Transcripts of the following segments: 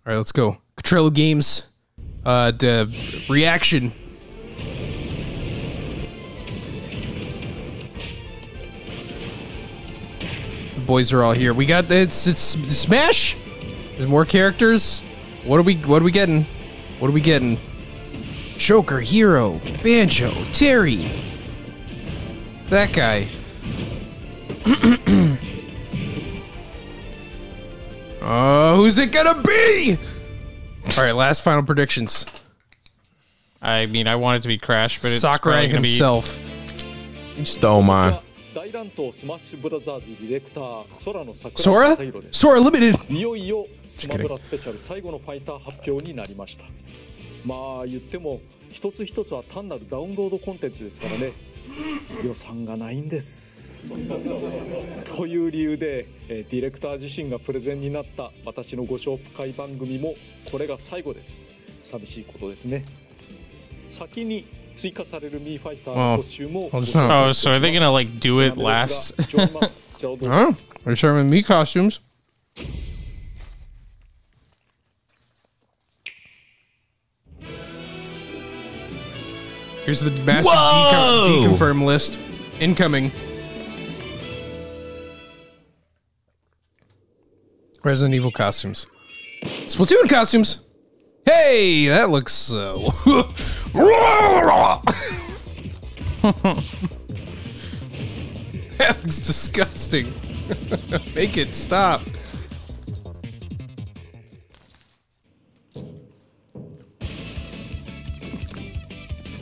All right, let's go. Control Games. The reaction. The boys are all here. We got it's Smash. There's more characters. What are we getting? What are we getting? Joker, Hero, Banjo, Terry. That guy. Oh, who's it gonna be? All right, last final predictions. I mean, I want it to be Crash, but it's Sakurai himself. You stole mine. Sora? Sora Limited. いよいよスマブラスペシャル最後のファイター発表になりました。まあ言っても一つ一つは単なるダウンロードコンテンツですからね。予算がないんです。という理由で、ディレクター自身がプレゼンになった私のご紹介番組もこれが最後です。寂しいことですね。先に追加されるミーファイターの募集も。Oh, so are they gonna like do it last? Huh? They're showing me costumes. Here's the massive deconfirm list. Incoming. Resident Evil costumes. Splatoon costumes. Hey, that looks that looks disgusting. Make it stop.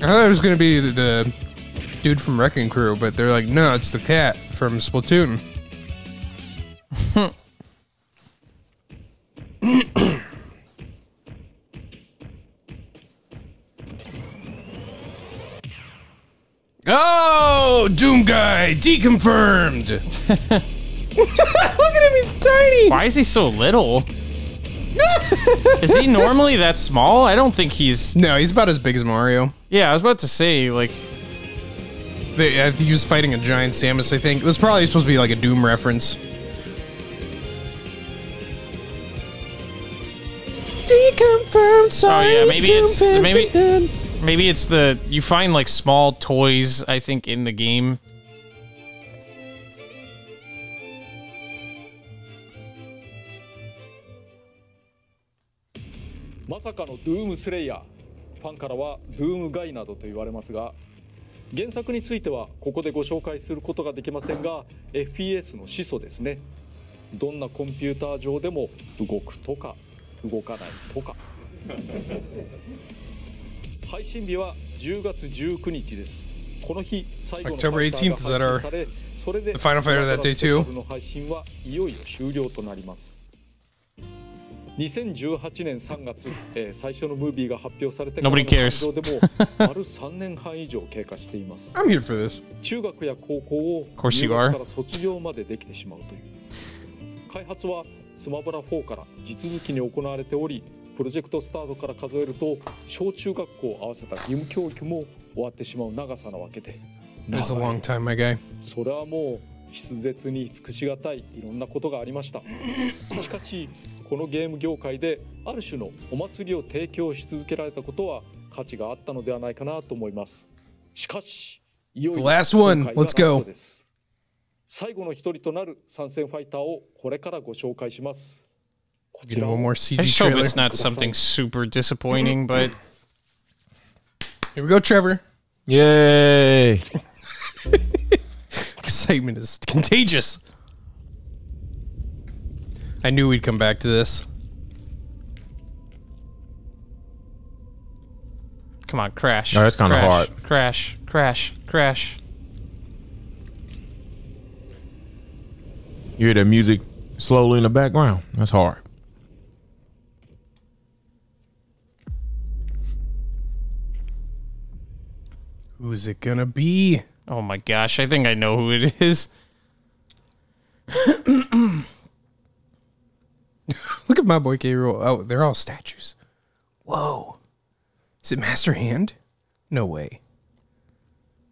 I thought it was gonna be the dude from Wrecking Crew, but they're like, no, it's the cat from Splatoon. Oh, Doom guy deconfirmed. Look at him, he's tiny. Why is he so little? Is he normally that small? I don't think he's... No, he's about as big as Mario. Yeah, I was about to say, like... I think he was fighting a giant Samus, I think. It was probably supposed to be like a Doom reference. Deconfirmed, sorry. Oh yeah, maybe it's the... You find like small toys, I think, in the game.まさかのドゥームスレイヤー。ファンからはドゥームガイなどと言われますが、原作についてはここでご紹介することができませんが、FPS の始祖ですね。どんなコンピューター上でも動くとか動かないとか。配信日は10月19日です。この日最後のファイターが配信され、それで The final fighter that day too. の配信はいよいよ終了となります。2018年3月、最初のムービーが発表されてからの活動でも丸3年半以上経過しています。I'm here for this. 中学や高校を入学から卒業までできてしまうという。開発はスマブラ4から地続きに行われており、プロジェクトスタートから数えると小中学校を合わせた義務教育も終わってしまう長さなわけで。It's a long time, my guy. それはもう筆舌に尽くしがたいいろんなことがありました。しかしこのゲーム業界である種のお祭りを提供し続けられたことは価値があったのではないかなと思います。しかしいよいよ The last one. Let's go. 最後の一人となる参戦ファイターをこれからご紹介します。こちら One more CG I just hope trailer. it's not something super disappointing, but... Here we go, Trevor. Yay! Excitement is contagious. I knew we'd come back to this. Come on, Crash. Oh, that's kinda hard. Crash, Crash, Crash. You hear the music slowly in the background? That's hard. Who is it gonna be? Oh my gosh, I think I know who it is. Look at my boy K-Rool. Oh, they're all statues. Whoa. Is it Master Hand? No way.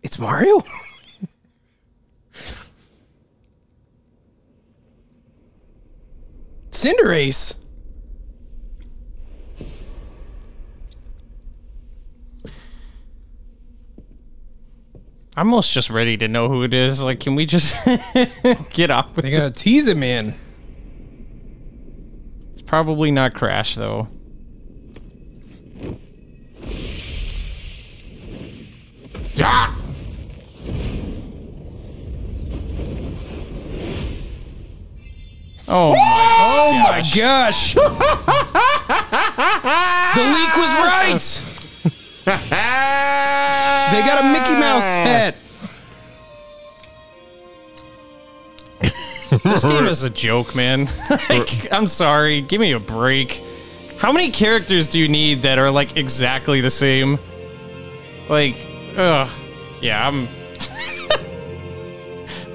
It's Mario? Cinderace. I'm almost just ready to know who it is. Like, can we just get off with They gotta tease it, man. It's probably not Crash, though. Yeah. Oh, Oh my gosh! The leak was right! They got a Mickey Mouse hat. this game is a joke, man. Like, I'm sorry. Give me a break. How many characters do you need that are, like, exactly the same? Like, ugh. Yeah, I'm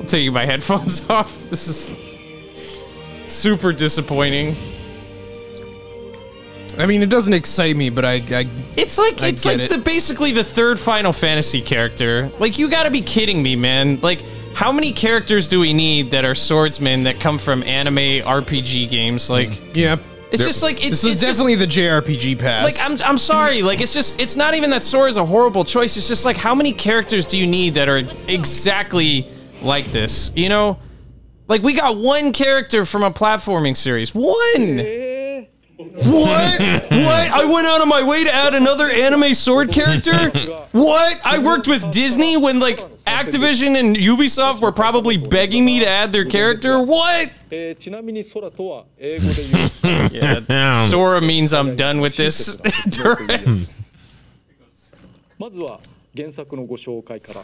taking my headphones off. This is super disappointing. I mean, it doesn't excite me, but It's like basically the third Final Fantasy character. Like, you gotta be kidding me, man. Like, how many characters do we need that are swordsmen that come from anime RPG games? Like, yeah. it's just like This is definitely the JRPG pass. like I'm sorry. Like, it's not even that Sora is a horrible choice. It's just like, how many characters do you need that are exactly like this? You know, like, we got one character from a platforming series. One. What? I went out of my way to add another anime sword character? What? I worked with Disney when, like, Activision and Ubisoft were probably begging me to add their character? What? Yeah, Sora means I'm done with this. まずは原作のご紹介から。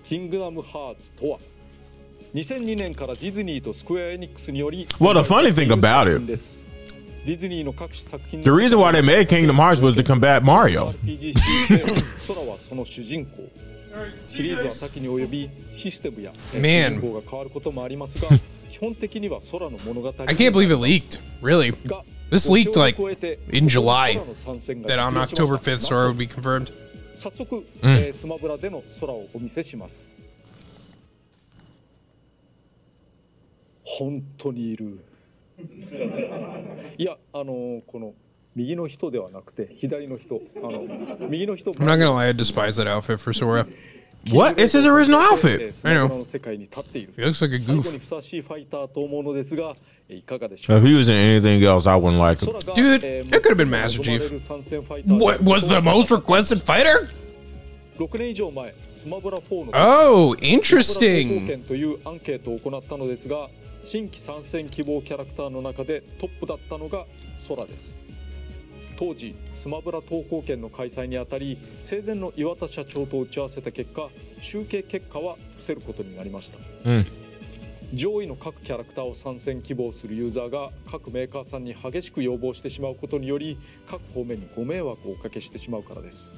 キングダムハーツとは2002年からディズニーとスクエアエニックスにより Well, the funny thing about it, ディズニーの各種作品 the reason why they made Kingdom Hearts was to combat Mario. RPG シリーズで空はその主人公。シリーズは多岐に及びシステムや主人公が変わることもありますが、基本的には空の物語。I can't believe it leaked. Really? This leaked like in July. That on October 5th, Sora would be confirmed. 早速、スマブラでの空をお見せします。本当にいる。いや、この右の人ではなくて左の人、右の人。I'm not gonna lie, I despise that outfit for Sora. What? It's his original outfit. I know. He looks like a goof. If he was in anything else, I wouldn't like him. Dude, it could have been Master Chief. What was the most requested fighter? Oh, interesting. 新規参戦希望キャラクターの中でトップだったのがソラです。当時スマブラ投稿権の開催にあたり生前の岩田社長と打ち合わせた結果集計結果は伏せることになりました。上位の各キャラクターを参戦希望するユーザーが各メーカーさんに激しく要望してしまうことにより各方面にご迷惑をおかけしてしまうからです。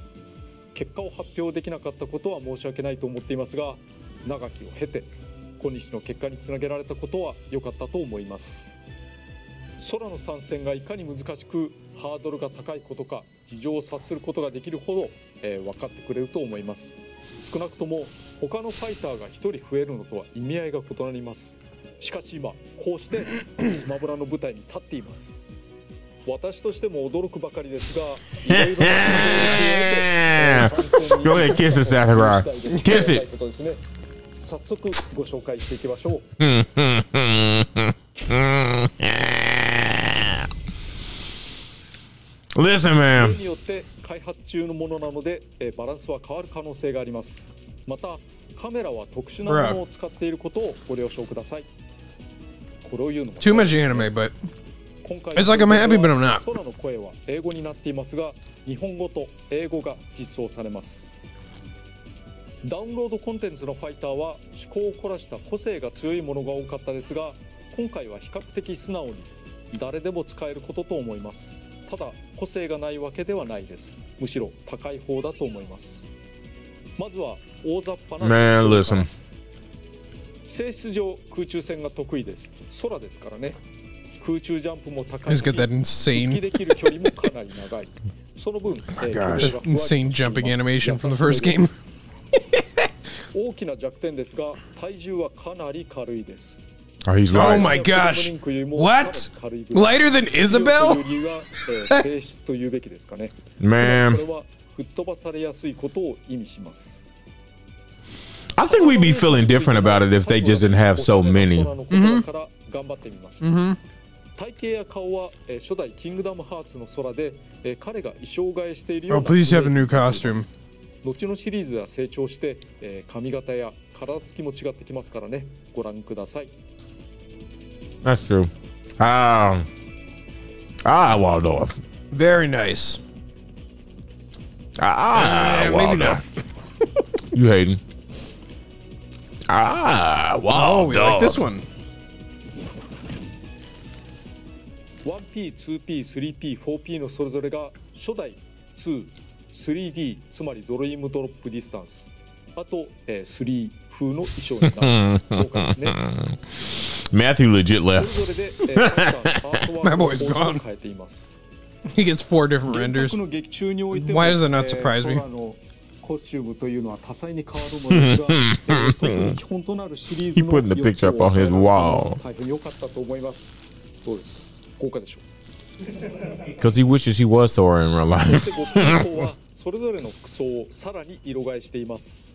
結果を発表できなかったことは申し訳ないと思っていますが、長きを経て今日の結果につなげられたことは良かったと思います。空の参戦がいかに難しくハードルが高いことか事情を察することができるほど、分かってくれると思います。少なくとも他のファイターが1人増えるのとは意味合いが異なります。しかし今こうしてスマブラの舞台に立っています。私としても驚くばかりですが、いろいろな Go ahead, kiss it, Sakurai. Kiss it. 早速ご紹介していきましょう。Listen, man. によって開発中のものなので、バランスは変わる可能性があります。またカメラは特殊なものを使っていることをご了承ください。これを言うのも Too much anime, but it's like I'm happy, but I'm not. 空の声は英語になっていますが、日本語と英語が実装されます。ダウンロードコンテンツのファイターは趣向を凝らした個性が強いものが多かったですが、今回は比較的素直に誰でも使えることと思います。ただ個性がないわけではないです。むしろ高い方だと思います。まずは大雑把な Man, listen. 性質上空中戦が得意です。空ですからね。空中ジャンプも高いし、 He's got that insane 復帰できる距離もかなり長い。その分、insane jumping animation from the first game. 大きな弱点ですが、体重はかなり軽いです。Oh, he's Oh right. my gosh. What? Lighter than Isabel? 性質というべきですかね。 Man. これは吹っ飛ばされやすいことを意味します。I think we'd be feeling different about it if they just didn't have so many. 体型や顔は、初代キングダムハーツの空で、彼が衣装替えしているよう Oh, な please have a new costume. 後のシリーズは成長して、髪型や体つきも違ってきますからね。ご覧ください。That's true. Waldorf. Very nice. Maybe Waldorf. not. You hating? Oh, Waldorf. we like this one. 1P、2P、3P、4P のそれぞれが初代2、3D つまりドリームドロップディスタンス、あと、3風の衣装になる豪華ですね。Matthew legit left. それぞれで、My boy's gone. 変えています。 He gets 4 different 原 renders. 作の劇中においても Why does that not surprise me? 空のコスチュームというのは多彩に変わるのですが、特に基本となるシリーズ He の putting the picture up on his wall 大変良かったと思います。そうです。豪華でしょう。 Because he wishes he was Sora in real そ life. して5P 以降はそれぞれの服装をさらに色替えしています。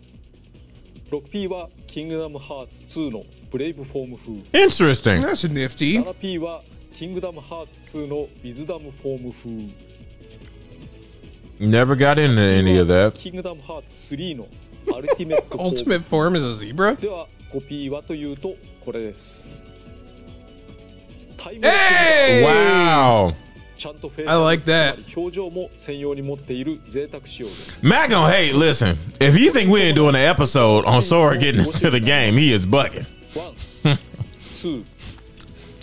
6P はキングダムハーツ2のブレイブフォーム風。 Interesting. That's nifty. 7P はキングダムハーツ2のウィズダムフォーム風。 Never got into any of that. キングダムハーツ3のアルティメットフォーム Ultimate form is a zebra? では 5P はというとこれです。タイム Hey! Wow. ちゃんとフェイス I like that. つまり表情も専用に持っている贅沢仕様です。 Matt gonna hate. Listen, if you think we ain't doing an episode on Sora getting into the game, he is bugging. 1、2、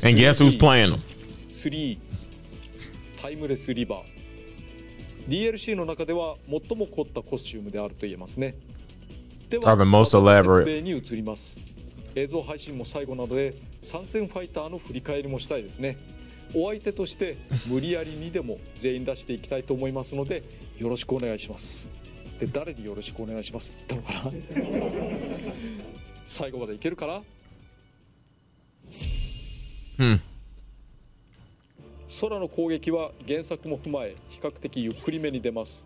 And guess who's playing them? 3タイムレスリバー DLC の中では最も凝ったコスチュームであると言えますね。で Are the most elaborate. 説明に移ります。映像配信も最後なので参戦ファイターの振り返りもしたいですね。お相手として無理やりにでも全員出していきたいと思いますのでよろしくお願いします。で誰によろしくお願いしますって言ったのかな最後までいけるかな。空の攻撃は原作も踏まえ比較的ゆっくりめに出ます。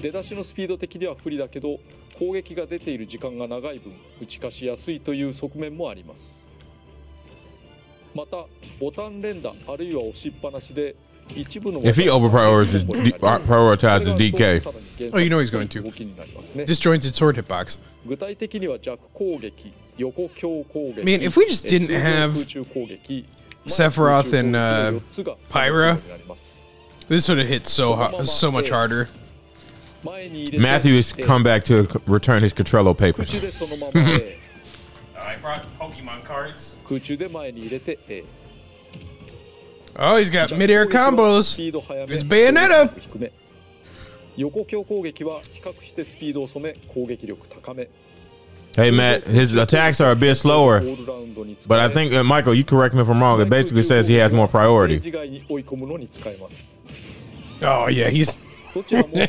出だしのスピード的には不利だけど攻撃が出ている時間が長い分打ち勝ちやすいという側面もあります。またボタン連打あるいは押しっぱなしで一部の If he prioritizes DK. Oh, you know he's going to. 動きになりますね。 Disjointed sword hitbox. 具体的には弱攻撃、横強攻撃、 Man, if we just didn't have 空中攻撃、 Sephiroth and, 4つが Pyra, になります。 this would have hit so much harder. 前に入れて Matthew has come back to return his Controllo 空 papers. 中でそのまま A I brought Pokemon cards. 空中で前に入れて A Oh, he's got mid-air ス combos. ピード速め It's Bayonetta. 低め横強攻撃は比較してスピードを染め攻撃力高め Hey, Matt, his attacks are a bit slower, オールラウンドに使え but I think, Michael, you correct me if I'm wrong. It basically says he has more ステ priority. ージ外に追い込むのに使えます。 Oh, yeah, he's... どちらも同時に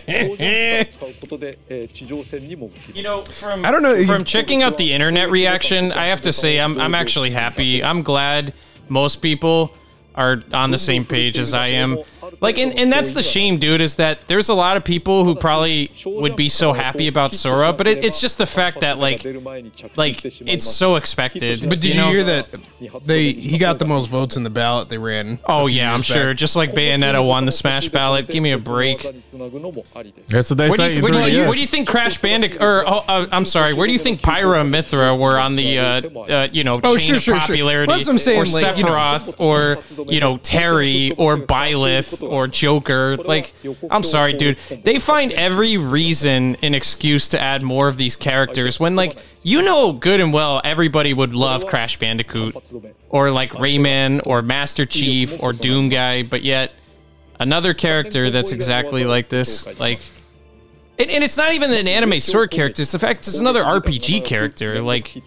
使うことで、地上戦にも向き You know, from I don't know. from checking out the internet reaction, I have to say I'm actually happy. I'm glad most people are on the same page as I am. Like, and that's the shame, dude, is that there's a lot of people who probably would be so happy about Sora, but it's just the fact that, like it's so expected. But did you hear that he got the most votes in the ballot they ran? Oh, yeah, I'm sure. Just like Bayonetta won the Smash ballot. Give me a break. That's what they say. Where do you think Crash Bandicoot, or I'm sorry, where do you think Pyra and Mithra were on the chain of popularity, That's what I'm saying, or like, Sephiroth, or Terry, or Byleth, or Joker? Like, I'm sorry, dude. They find every reason and excuse to add more of these characters when, like, you know good and well everybody would love Crash Bandicoot, or like Rayman, or Master Chief, or Doom Guy, but yet another character that's exactly like this, like, and it's not even an anime sword character, it's the fact it's another RPG character. Like,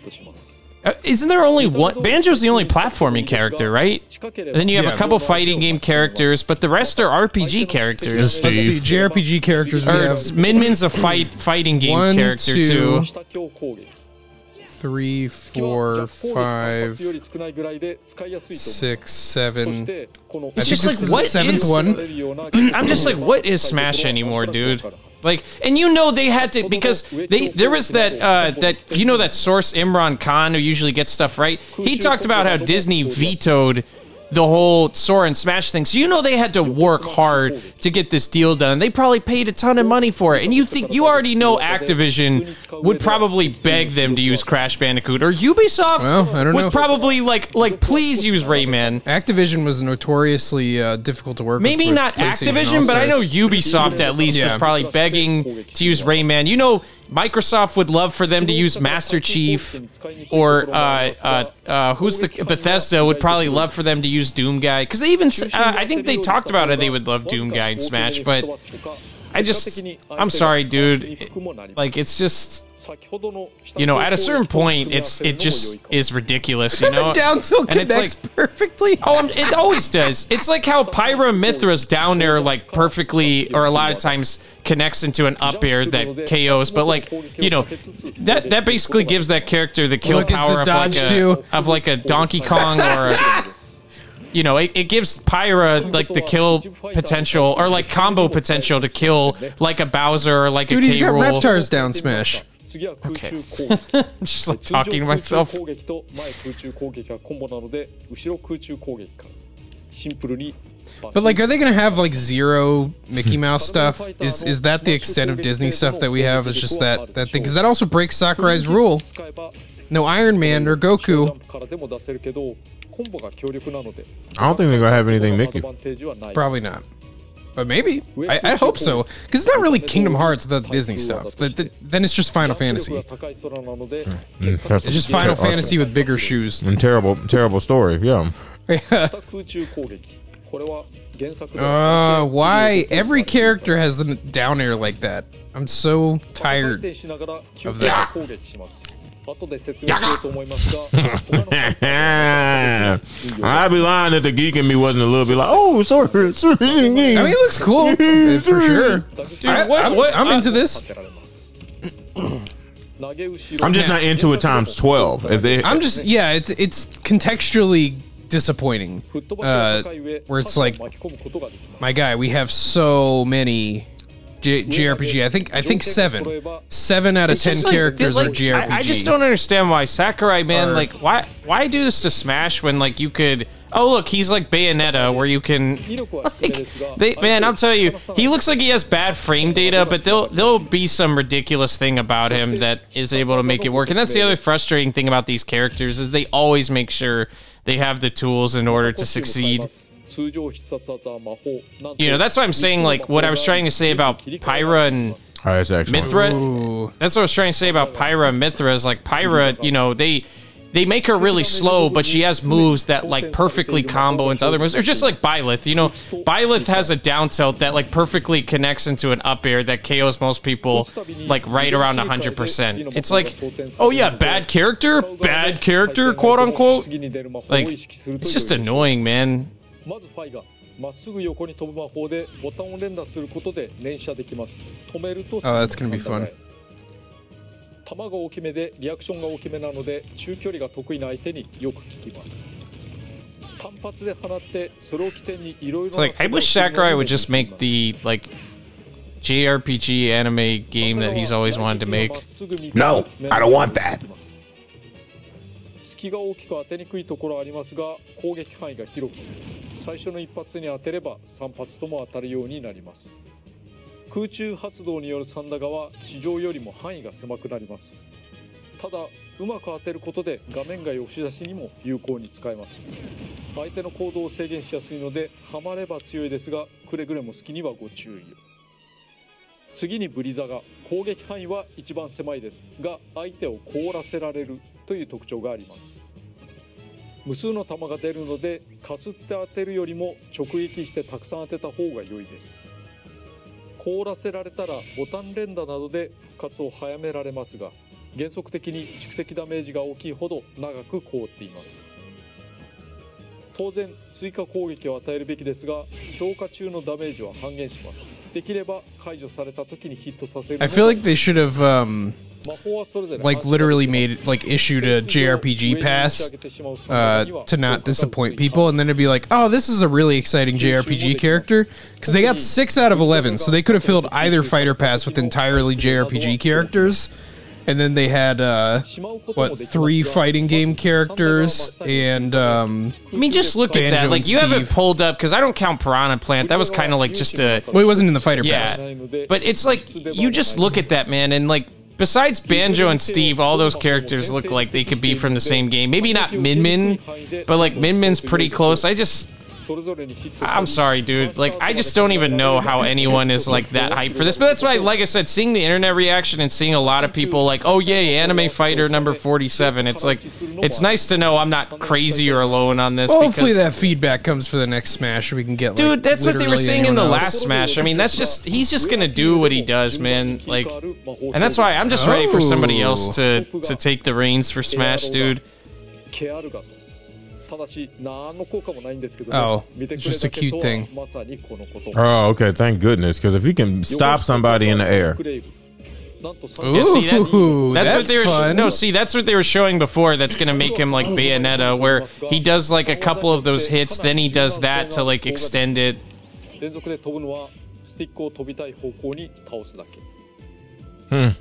isn't there only one? Banjo's the only platforming character, right? And then you have a couple fighting game characters, but the rest are RPG characters. Let's see, JRPG characters we have. Min Min's a fighting game 1, character 2, too. 3, 4, 5, 6, 7. It's just like, what seventh is? one? I'm just like, what is Smash anymore, dude? Like, and you know they had to, because there was that that source Imran Khan who usually gets stuff right. He talked about how Disney vetoed the whole Sora and Smash thing. So you know they had to work hard to get this deal done. They probably paid a ton of money for it. And you already know Activision would probably beg them to use Crash Bandicoot. Or Ubisoft I don't was know. probably like please use Rayman. Activision was notoriously difficult to work with. Maybe not Activision, but I know Ubisoft at least was probably begging to use Rayman. You know, Microsoft would love for them to use Master Chief, or who's the Bethesda would probably love for them to use Doom Guy, because they even I think they talked about it. They would love Doom Guy in Smash, but I'm sorry, dude. Like, it's just, you know, at a certain point, it just is ridiculous, you know. The down tilt connects perfectly. Oh, it always does. It's like how Pyra Mithra's down there, like, perfectly, or a lot of times connects into an up air that KOs. But, like, you know, that basically gives that character the kill power of like a Donkey Kong or a, you know, it gives Pyra like the kill potential, or like combo potential to kill like a Bowser or like Dude, a he's got K-Rool. Reptars down smash. Okay. Just like talking to myself. But like, are they gonna have like zero Mickey Mouse stuff? Is that the extent of Disney stuff that we have? Is just that thing? Because that also breaks Sakurai's rule. No Iron Man or Goku. I don't think they're gonna have anything Mickey. Probably not. But maybe. I hope so. Because it's not really Kingdom Hearts without Disney stuff. Then it's just Final Fantasy. It's just Final Fantasy with bigger shoes. And terrible story, yeah. Why? Every character has a down air like that. I'm so tired of that. I'd be lying if the geek in me wasn't a little bit like, oh, sorry. I mean, it looks cool, for sure. Dude, I'm into this. I'm just not into it times 12. I'm just, yeah, it's contextually disappointing. Where it's like, my guy, we have so many JRPG. I think 7 out of 10 characters are JRPG. I just don't understand why Sakurai, man. Like, why do this to Smash when like you could? Oh, look, he's like Bayonetta, where you can. Like, man, I'm telling you, he looks like he has bad frame data, but there'll be some ridiculous thing about him that is able to make it work. And that's the other frustrating thing about these characters, is they always make sure they have the tools in order to succeed. You know, that's why I'm saying, like, what I was trying to say about Pyra and Mithra. That's what I was trying to say about Pyra and Mithra, is like, Pyra, you know, they make her really slow, but she has moves that like perfectly combo into other moves. Or just like Byleth, you know, Byleth has a down tilt that like perfectly connects into an up air that KOs most people like right around 100%. It's like, oh yeah, bad character, quote unquote. Like, it's just annoying, man. まずファイがまっすぐ横に飛ぶ魔法でボタンを連打することで連射できます。止めると that's gonna be fun. 球が大きめでリアクションが大きめなので中距離が得意な相手によく効きます。単発で放ってそれを起点にいろいろ It's like, I wish Sakurai would just make the like JRPG anime game that he's always wanted to make. No, I don't want that. 隙が大きく当てにくいところありますが、攻撃範囲が広く、最初の一発に当てれば3発とも当たるようになります。空中発動によるサンダガは地上よりも範囲が狭くなります。ただ、うまく当てることで画面外押し出しにも有効に使えます。相手の行動を制限しやすいので、ハマれば強いですが、くれぐれも好きにはご注意を。次にブリザガ、攻撃範囲は一番狭いですが、相手を凍らせられるという特徴があります。無数の弾が出るので、かすって当てるよりも直撃してたくさん当てた方が良いです。凍らせられたらボタン連打などで復活を早められますが、原則的に蓄積ダメージが大きいほど長く凍っています。当然追加攻撃を与えるべきですが、強化中のダメージは半減します。できれば解除された時にヒットさせる。I feel like they should have like literally made it like issued a JRPG pass to not disappoint people, and then it'd be like, oh, this is a really exciting JRPG character, because they got 6 out of 11, so they could have filled either fighter pass with entirely JRPG characters. And then they had, 3 fighting game characters, and, I mean, just look at that. Like, you have it pulled up, because I don't count Piranha Plant. That was kind of like just a... Well, it wasn't in the fighter pass. Yeah, but it's like, you just look at that, man, and like, besides Banjo and Steve, all those characters look like they could be from the same game. Maybe not Min Min, but like, Min Min's pretty close. I'm sorry, dude. Like, I just don't even know how anyone is like that hyped for this. But that's why, like I said, seeing the internet reaction and seeing a lot of people like, oh yay, Anime Fighter number 47. It's like, it's nice to know I'm not crazy or alone on this. Well, hopefully that feedback comes for the next Smash. We can get, like, dude, that's what they were saying in the else. last Smash. I mean, that's just, he's just gonna do what he does, man. Like, and that's why I'm just ready for somebody else to take the reins for Smash, dude. Oh, it's just a cute thing. Oh, okay. Thank goodness. Because if you can stop somebody in the air. Ooh, that's what they were. fun. No, see, that's what they were showing before. That's gonna make him like Bayonetta, where he does like a couple of those hits, then he does that to like extend it. That's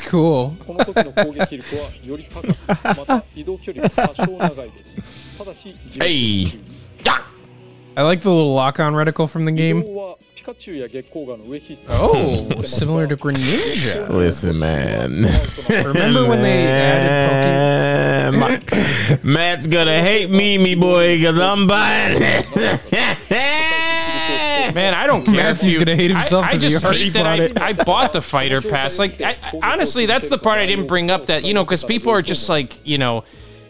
cool. Hey. I like the little lock-on reticle from the game. Oh, similar to Greninja. Listen, man. Remember when they added Pokemon? Matt's gonna hate me boy, because I'm buying it. Man, I don't care. Matthew's gonna hate himself I because he just already hate that bought it. I bought the fighter pass. Like, honestly, that's the part I didn't bring up. That, you know, because people are just like, you know,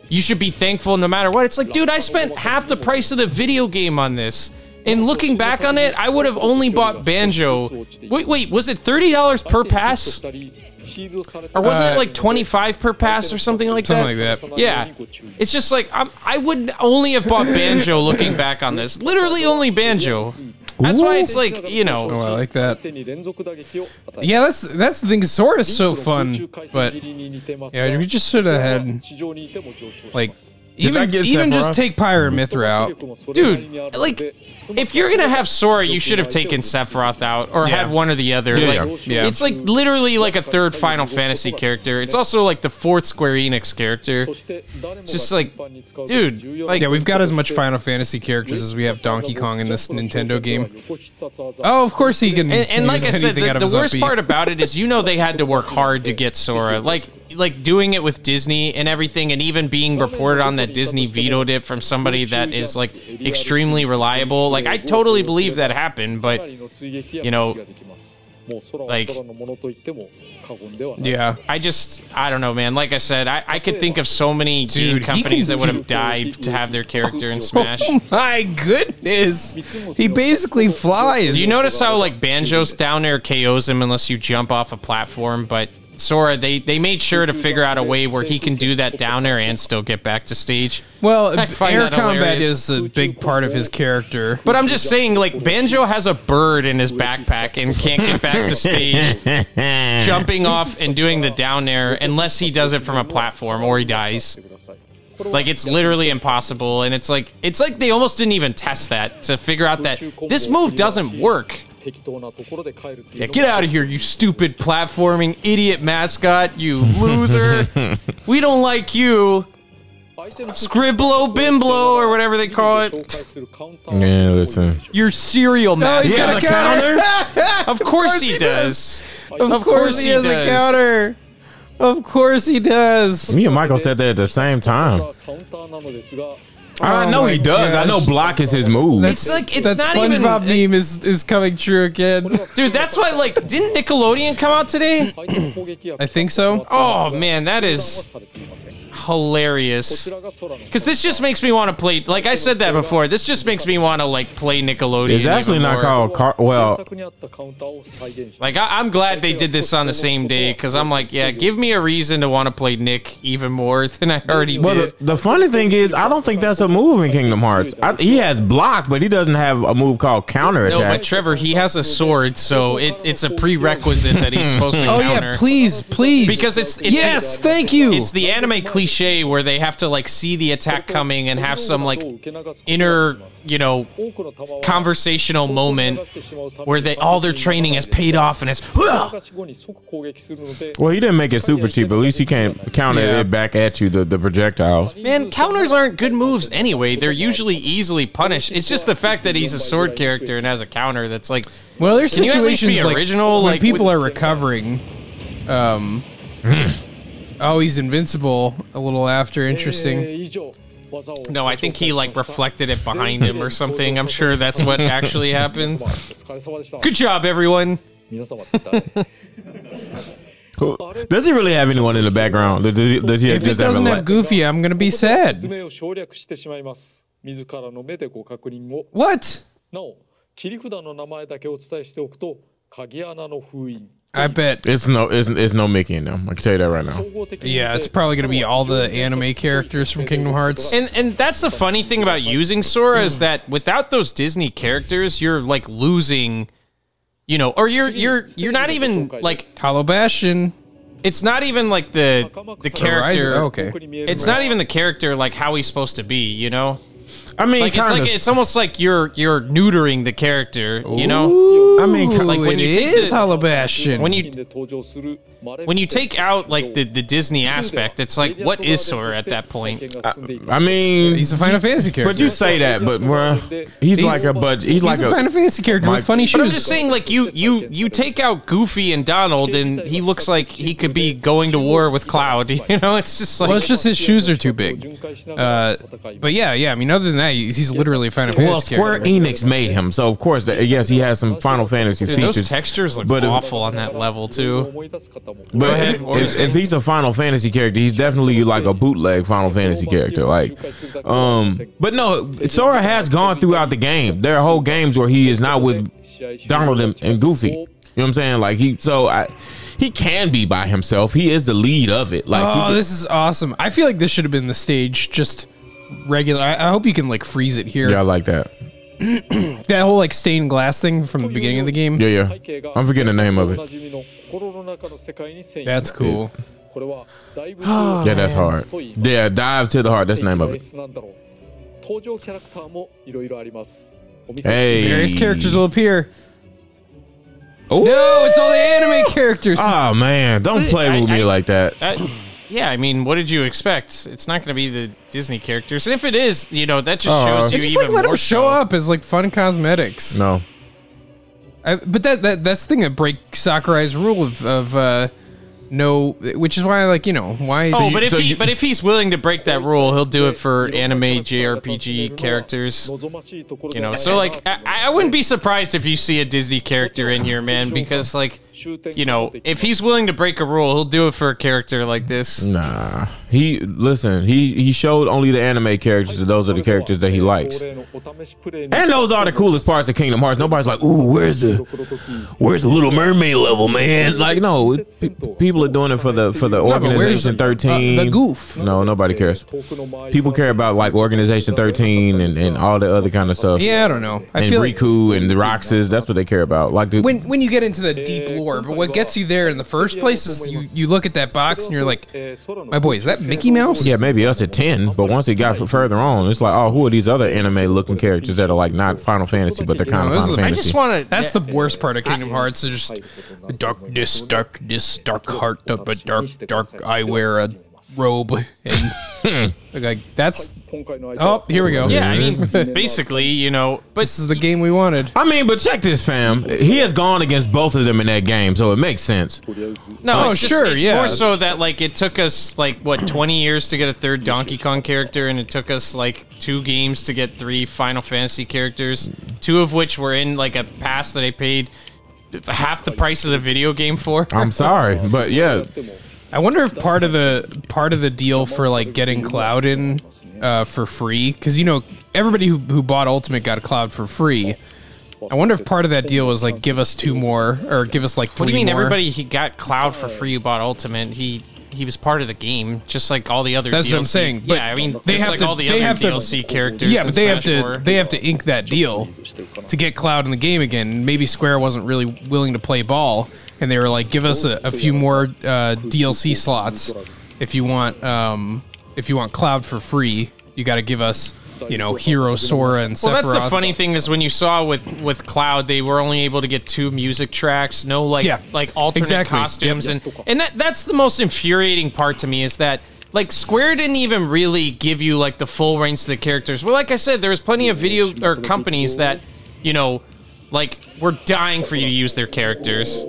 you should be thankful no matter what. It's like, dude, I spent half the price of the video game on this. And looking back on it, I would have only bought Banjo. Wait, was it $30 per pass? Or wasn't it like 25 per pass or something like that? Something like that. Yeah. It's just like, I would only have bought Banjo looking back on this. Literally only Banjo. That's why it's like, you know. Oh, I like that. Yeah, that's the thing. Sora's so fun, but yeah, we just should have had like even just take Pyra Mythra out, dude. Like, if you're gonna have Sora, you should have taken Sephiroth out or had one or the other. Yeah. It's like literally like a third Final Fantasy character. It's also like the 4th Square Enix character. It's just like, dude, like, yeah, we've got as much Final Fantasy characters as we have Donkey Kong in this Nintendo game. Oh, of course he can. And like I said, the worst part about it is, you know, they had to work hard to get Sora. Like doing it with Disney and everything, and even being reported on that Disney vetoed it from somebody that is like extremely reliable. Like, I totally believe that happened, but you know, like, yeah, I don't know, man. Like I said, I could think of so many game companies that would have died to have their character in Smash. Oh my goodness, he basically flies. Do you notice how like Banjo's down there KOs him unless you jump off a platform, but Sora, they made sure to figure out a way where he can do that down there and still get back to stage. Well, find air that combat hilarious. is a big part of his character. But I'm just saying, like, Banjo has a bird in his backpack and can't get back to stage, jumping off and doing the down air unless he does it from a platform or he dies. Like, it's literally impossible, and it's like they almost didn't even test that to figure out that this move doesn't work. Yeah, get out of here, you stupid platforming idiot mascot, you loser. We don't like you. Scribblo Bimblo, or whatever they call it. Yeah, listen. Your cereal mascot. He's got a counter? Of course he does. Of course he has a counter. Of course he does. Me and Michael said that at the same time. I know he does. gosh. I know block is his move. It's like, it's that not SpongeBob even meme is coming true again. Dude, that's why, like, didn't Nickelodeon come out today? I think so. Oh man, that is hilarious. Because this just makes me want to play. Like I said that before. This just makes me want to like play Nickelodeon. It's actually even not more. called well. Like I'm glad they did this on the same day because I'm like, yeah, give me a reason to want to play Nick even more than I already Well, did. the funny thing is, I don't think that's a move in Kingdom Hearts. He has block, but he doesn't have a move called counter No, attack. but Trevor, he has a sword, so it's a prerequisite that he's supposed to Oh counter. yeah, please. Because it's yes, thank you. It's the anime cliche where they have to like see the attack coming and have some like inner, you know, conversational moment where all their training has paid off and it's Well, he didn't make it super cheap. At least he can't counter Yeah. it back at you, the projectiles. man, counters aren't good moves anyway. They're usually easily punished. It's just the fact that he's a sword character and has a counter that's like, Well, there's Can you at least situations be like original, when like, people with- are recovering. Oh, he's invincible a little after. Interesting. no, I think he like reflected it behind him or something. I'm sure that's what actually happened. Good job, everyone. Cool. Does he really have anyone in the background? Does he If it just have a doesn't have light? Goofy, I'm gonna be sad. 爪を省略してしまいます自らの目でご確認を What? なお切り札の名前だけお伝えしておくと鍵穴の封印 I bet. It's no Mickey in them. I can tell you that right now. 総合的に Yeah, it's probably gonna be all the anime characters from Kingdom Hearts. And that's the funny thing about using Sora is that without those Disney characters, you're like losing, you know, or you're not even like Hollow Bastion. it's not even like the character. Horizon? Oh, okay. It's not even the character like how he's supposed to be, you know. I mean, Like kind of. it's almost like you're neutering the character, you know. I mean, like when you take the- Hollow Bastion. When you で登場する when you take out like the Disney aspect, it's like what is Sora at that point? I mean, he's a Final Fantasy character. but you say that, but bruh, he's like a budget. He's like a Final Fantasy character with funny But I'm shoes. just saying, like you take out Goofy and Donald, and he looks like he could be going to war with Cloud. You know, it's just like Well, it's just his shoes are too big. But yeah. I mean, other than that, he's literally a Final Fantasy Well, Square character. Enix made him, so of course, yes, he has some Final Fantasy dude, features. those textures look but if- awful on that level too. 思い出す方も But ahead, what were you saying? if he's a Final Fantasy character, he's definitely like a bootleg Final Fantasy character. Like, but no, Sora has gone throughout the game. There are whole games where he is not with Donald and Goofy. You know what I'm saying? Like he can be by himself. He is the lead of it. Like, Oh, this is awesome. I feel like this should have been the stage, just regular. I hope you can like freeze it here. yeah, I like that. That whole like stained glass thing from the beginning of the game. Yeah. I'm forgetting the name of it. おなじみの心の中の世界に潜入 That's cool. これはだいぶ Yeah, that's hard. Yeah, dive to the heart. That's the name of it. なんだろう登場キャラクターもいろいろありますお店 Hey. Various characters will appear. Ooh. No, it's all the anime characters. Oh man, don't play with me like that. Yeah, I mean, what did you expect? It's not going to be the Disney characters, and if it is, you know, that just shows you just even like let more them show so. up as like fun cosmetics. No. But that's the thing that breaks Sakurai's rule of no, which is why like why. Oh, but so if he's willing to break that rule, he'll do it for anime JRPG characters. 望ましいところ You know, so like I wouldn't be surprised if you see a Disney character in here, man, because like, you know, if he's willing to break a rule, he'll do it for a character like this. Nah. He showed only the anime characters, and those are the characters that he likes. And those are the coolest parts of Kingdom Hearts. Nobody's like, ooh, where's the Little Mermaid level, man? Like, no, people are doing it for the Organization 13. the goof? No, nobody cares. People care about like Organization 13 and all the other kind of stuff. Yeah, I don't know. I And feel like Riku and the Roxas, that's what they care about. Like the, when you get into the deep lore, but what gets you there in the first place is you look at that box and you're like, my boy, is that Mickey Mouse? yeah, maybe us at 10, but once it got further on, it's like, oh, who are these other anime looking characters that are like not Final Fantasy, but they're kind of No, this Final is- I I Fantasy? just want to. That's the worst part of Kingdom Hearts. Is just darkness, dark heart, but dark. I wear a robe, and like that's. Oh, here we go. Yeah, I mean, basically, you know, but This is the game we wanted. I mean, but check this, fam. He has gone against both of them in that game, so it makes sense. no, Oh, it's just, sure, it's yeah. more so that like it took us like what 20 years to get a third Donkey Kong character, and it took us like 2 games to get 3 Final Fantasy characters, 2 of which were in like a pass that I paid half the price of the video game for. I'm sorry, but yeah, I wonder if part of the deal for like getting Cloud in for free, because you know everybody who bought Ultimate got Cloud for free. I wonder if part of that deal was like give us 2 more or give us like 3 more. What do you mean everybody he got Cloud for free who bought Ultimate? He was part of the game, just like all the other. That's DLC. what I'm saying. But yeah, I mean, they just have like to. all the they other have DLC to, characters. Yeah, but they have to Smash ink that deal to get Cloud in the game again. Maybe Square wasn't really willing to play ball, and they were like, give us a few more DLC slots if you want Cloud for free. You got to give us, you know, Hero, Sora, and Sephiroth. Well, that's the funny thing is when you saw with Cloud, they were only able to get 2 music tracks, no like alternate costumes, and that's the most infuriating part to me is that like Square didn't even really give you like the full range of the characters. Well, like I said, there's plenty of video or companies that, you know, like were dying for you to use their characters.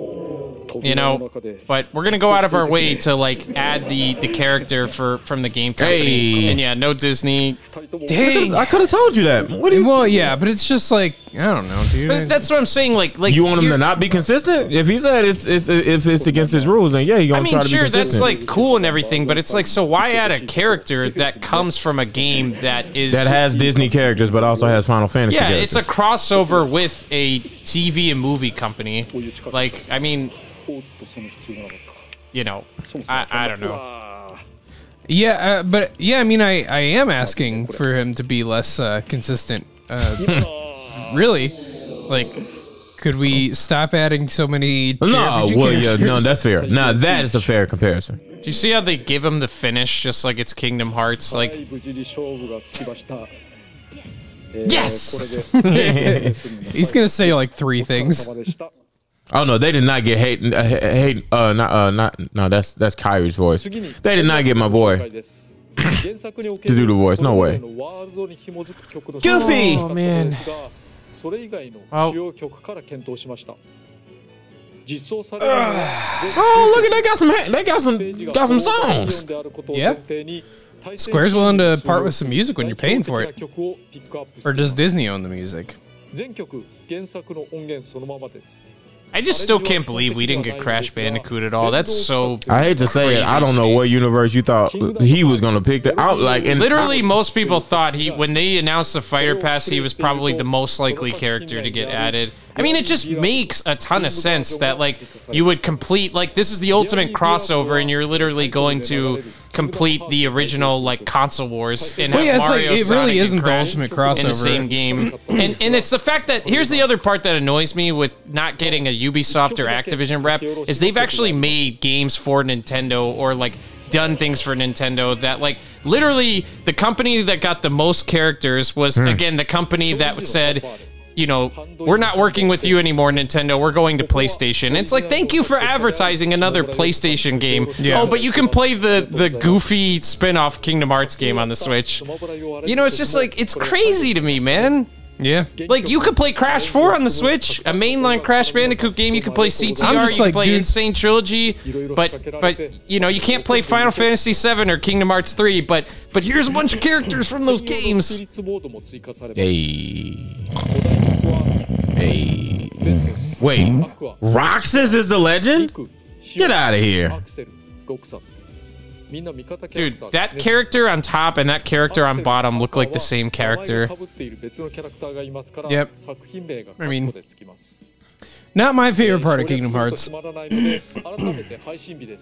You know, but we're gonna go out of our way to like add the character from the game company. Hey. And yeah, no Disney. Dang. I could have told you that. What do you? Well, yeah, but it's just like I don't know, dude. But that's what I'm saying. Like You want him to not be consistent? If he said if it's against his rules, then yeah, he gonna I mean, try to be sure, consistent. that's like cool and everything, but it's like, so why add a character that comes from a game that has Disney characters, but also has Final Fantasy. Yeah, characters. it's a crossover with a TV and movie company. Like, I mean, you know, I don't know. Yeah, but yeah, I mean, I am asking for him to be less consistent. Really, like, could we stop adding so many? No, JRPG well, yeah, no, characters? that's fair. Now that is a fair comparison. Do you see how they give him the finish just like it's Kingdom Hearts? Like, yes! He's gonna say like 3 things. Oh no, they did not get hate. No, that's Kyrie's voice. They did not get my boy to do the voice. No way. Goofy. Oh man. Oh look at they got some songs. Yeah. Square's willing to part with some music when you're paying for it. Or does Disney own the music? I just still can't believe we didn't get Crash Bandicoot at all. That's so. I hate to say it. I don't know what universe you thought he was gonna pick. Literally, most people thought when they announced the Fighter Pass, he was probably the most likely character to get added. I mean, it just makes a ton of sense that like you would complete like this is the ultimate crossover, and you're literally going to complete the original like console wars and have Mario, like, it Sonic, really isn't and the Crash ultimate crossover in the same game. And it's the fact that here's the other part that annoys me with not getting a Ubisoft or Activision rep is they've actually made games for Nintendo or like done things for Nintendo that like literally the company that got the most characters was again the company that said, you know, we're not working with you anymore, Nintendo. We're going to PlayStation. It's like, thank you for advertising another PlayStation game. Yeah. Oh, but you can play the goofy spin-off Kingdom Hearts game on the Switch. You know, it's just like, it's crazy to me, man. Yeah. Like, you could play Crash 4 on the Switch, a mainline Crash Bandicoot game. You could play CTR, you could play Insane Trilogy, but you know, you can't play Final Fantasy 7 or Kingdom Hearts 3, but here's a bunch of characters from those games. Hey. Wait. Roxas is the legend? Get out of here. Dude, that character on top and that character on bottom look like the same character. Yep. I mean, not my favorite part of Kingdom Hearts.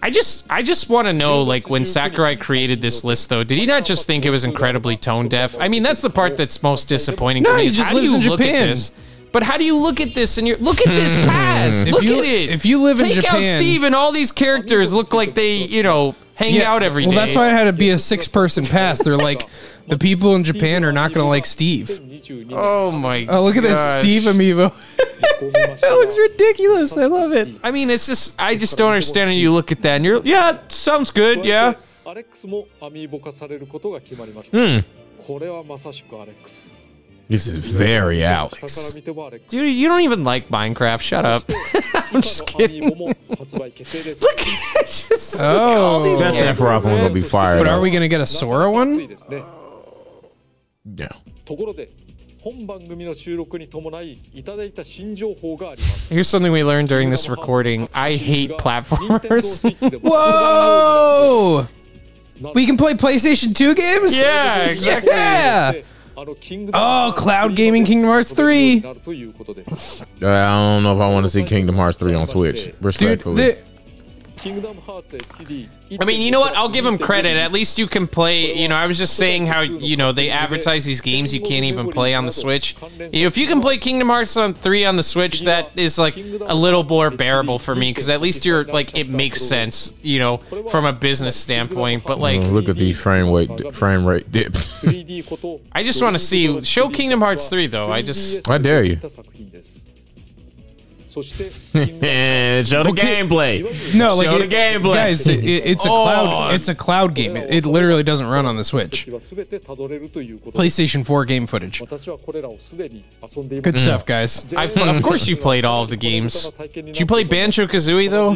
I just want to know, like, when Sakurai created this list, though, did he not just think it was incredibly tone deaf? I mean, that's the part that's most disappointing to me. He Is just how do lives you in look at Japan. this? But how do you look at this and look at this pass? Look at it. If you live in Take Japan, out Steve and all these characters look like they, you know, hang out every day. Well, that's why it had to be a 6-person pass. They're like, the people in Japan are not going to like Steve. Oh my! Oh, look at this Steve amiibo. That looks ridiculous. I love it. I mean, it's just I just don't understand how you look at that and you're sounds good, yeah. This is very Alex. Dude, you don't even like Minecraft. Shut up. I'm just kidding. Look at just look at all these That Sephiroth one's gonna be fire. But are we going to get a Sora one? Yeah. 本番組の収録に伴いいただいた新情報があります。 Here's something we learned during this recording. I hate platformers. Whoa! We can play PlayStation 2 games? Yeah, exactly. Yeah! Oh, cloud gaming Kingdom Hearts 3. I don't know if I want to see Kingdom Hearts 3 on Switch. Respectfully. I mean, you know what? I'll give them credit. At least you can play, you know, I was just saying how, you know, they advertise these games you can't even play on the Switch. You know, if you can play Kingdom Hearts 3 on the Switch, that is, like, a little more bearable for me, because at least you're, like, it makes sense, you know, from a business standpoint. But, like... look at these frame rate dips. I just want to see... Show Kingdom Hearts 3, though. I dare you. Show the gameplay. No, like show the gameplay, guys. It's a cloud. It's a cloud game. It literally doesn't run on the Switch. PlayStation 4 game footage. Good stuff, guys. Of course, you played all of the games. Did you play Banjo-Kazooie though?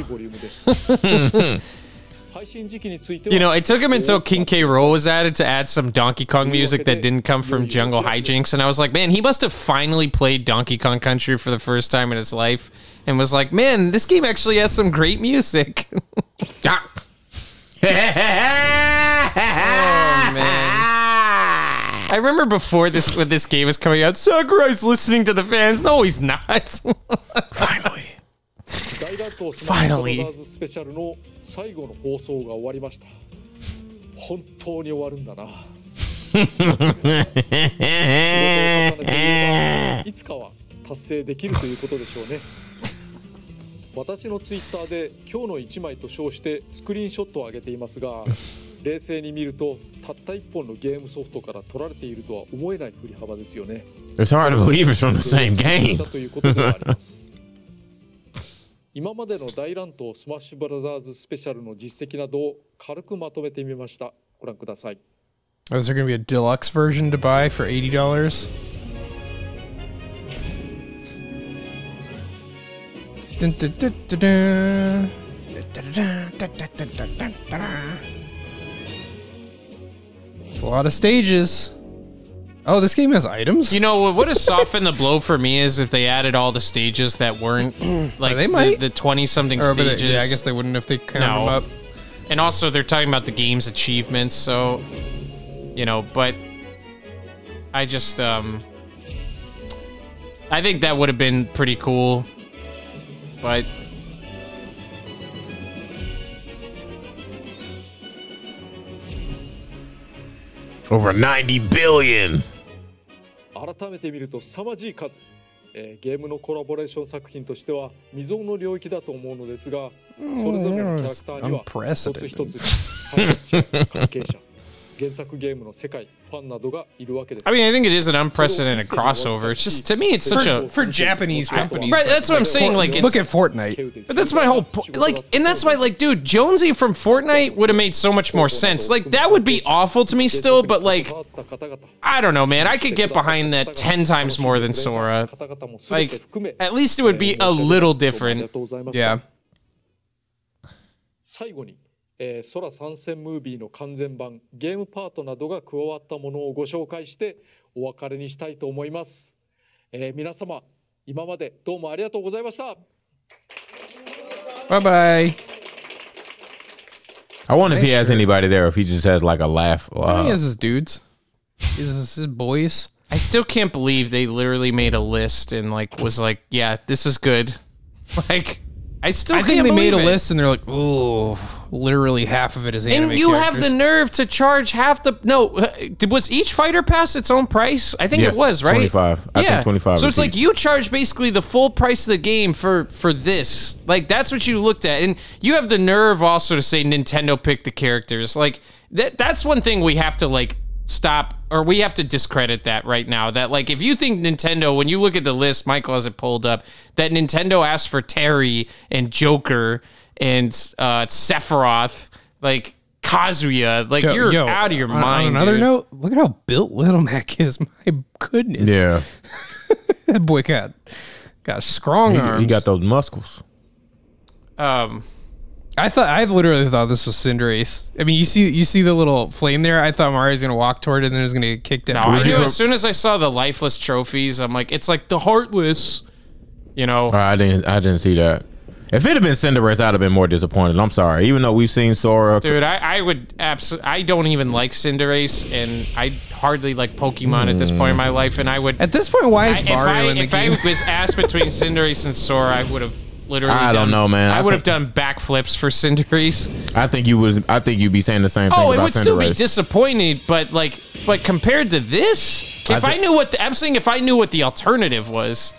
You know, it took him until King K. Rool was added to add some Donkey Kong music that didn't come from Jungle Hijinks, and I was like, man, he must have finally played Donkey Kong Country for the first time in his life, and was like, man, this game actually has some great music. Oh, man. I remember before when this game was coming out, Sakurai's listening to the fans. No, he's not. Finally. 最後の放送が終わりました。本当に終わるんだな。いつかは達成できるということでしょうね。私のツイッターで今日の1枚と称してスクリーンショットを上げていますが、冷静に見るとたった1本のゲームソフトから取られているとは思えない振り幅ですよね。It's hard to believe it's from the same game. ということではあります。今までの大乱闘スマッシュブラザーズスペシャルの実績などを軽くまとめてみました。ご覧ください。Is there going to be a deluxe version to buy for $80? It's a lot of stages. Oh, this game has items? You know, what would have softened the blow for me is if they added all the stages that weren't, like, they might. the 20-something stages. Yeah, I guess they wouldn't if they count them up. And also, they're talking about the game's achievements, so, you know, but I just, I think that would have been pretty cool, but... Over 90 billion! 改めて見ると凄まじい数、ゲームのコラボレーション作品としては未曾有の領域だと思うのですが、それぞれのキャラクターには一つ一つ開発者、関係者、原作ゲームの世界、ファンなどがいるわけです。I mean, I think it is an unprecedented crossover. It's just, to me, it's such a... For Japanese companies. Right, that's what I'm saying, like, it's... Look at Fortnite. But that's my whole point. Like, and that's why, like, dude, Jonesy from Fortnite would have made so much more sense. Like, that would be awful to me still, but, like, I don't know, man. I could get behind that 10 times more than Sora. Like, at least it would be a little different. Yeah. 最後に空参戦ムービーの完全版ゲームパートなどが加わったものをご紹介してお別れにしたいと思います。皆様今までどうもありがとうございました。Bye bye. I wonder if he has anybody there, or if he just has like a laugh. He has his dudes. He has his boys. I still can't believe they literally made a list and like was like, yeah, this is good. Like, I think they made a list and they're like, oh, literally half of it is anime and you characters. have the nerve to charge half the... No, was each fighter pass its own price? I think it was, right? 25. I think 25. So it's like you charge basically the full price of the game for this. Like, that's what you looked at. And you have the nerve also to say Nintendo picked the characters. Like, that's one thing we have to, like, stop, or we have to discredit that right now. That, like, if you think Nintendo, when you look at the list, Michael has it pulled up, that Nintendo asked for Terry and Joker and Sephiroth, like Kazuya, like you're out of your mind. On another dude. note, look at how built Little Mac is. My goodness. Yeah. That boy got strong arms. He got those muscles. I literally thought this was Cinderace. I mean, you see the little flame there. I thought Mario's gonna walk toward it and then it was gonna get kicked No, out. I knew as soon as I saw the lifeless trophies, I'm like, it's like the heartless, you know. I didn't see that. If it had been Cinderace, I'd have been more disappointed. I'm sorry. Even though we've seen Sora. Dude, I would absolutely. I don't even like Cinderace, and I hardly like Pokemon at this point in my life. And I would. At this point, why is Mario in the game? If I was asked between Cinderace and Sora, I would have literally. I don't know, man. I would have done backflips for Cinderace. I think you'd be saying the same thing. Oh, about it would still be Cinderace. disappointing, but compared to this, if I knew what the alternative was.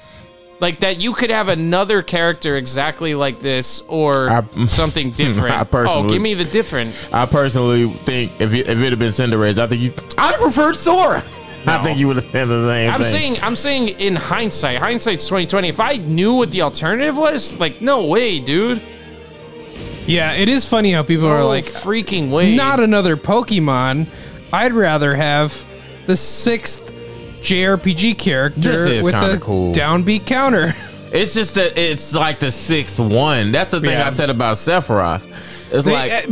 Like that, you could have another character exactly like this, or something different. Give me the different. I personally think if it had been Cinderace, I'd have preferred Sora. No. I think you would have said the same thing. I'm saying in hindsight's 2020. If I knew what the alternative was, like, no way, dude. Yeah, it is funny how people are like, freaking way. Not another Pokemon. I'd rather have the 6th JRPG character with a cool downbeat counter. It's just that it's like the 6th one. That's the thing I said about Sephiroth.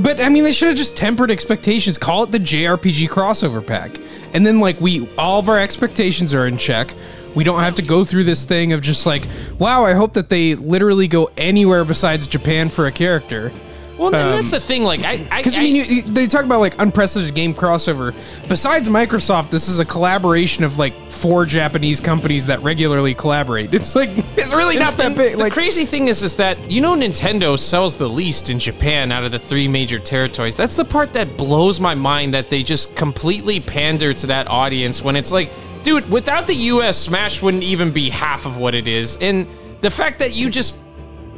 But I mean, they should have just tempered expectations. Call it the JRPG crossover pack, and then like all of our expectations are in check. We don't have to go through this thing of just like, wow, I hope that they literally go anywhere besides Japan for a character. Well, and that's the thing. Like, because I mean, they talk about like unprecedented game crossover. Besides Microsoft, this is a collaboration of like 4 Japanese companies that regularly collaborate. It's like it's really not that big. The crazy thing is that Nintendo sells the least in Japan out of the 3 major territories. That's the part that blows my mind. That they just completely pander to that audience when it's like, dude, without the U.S., Smash wouldn't even be half of what it is. And the fact that you just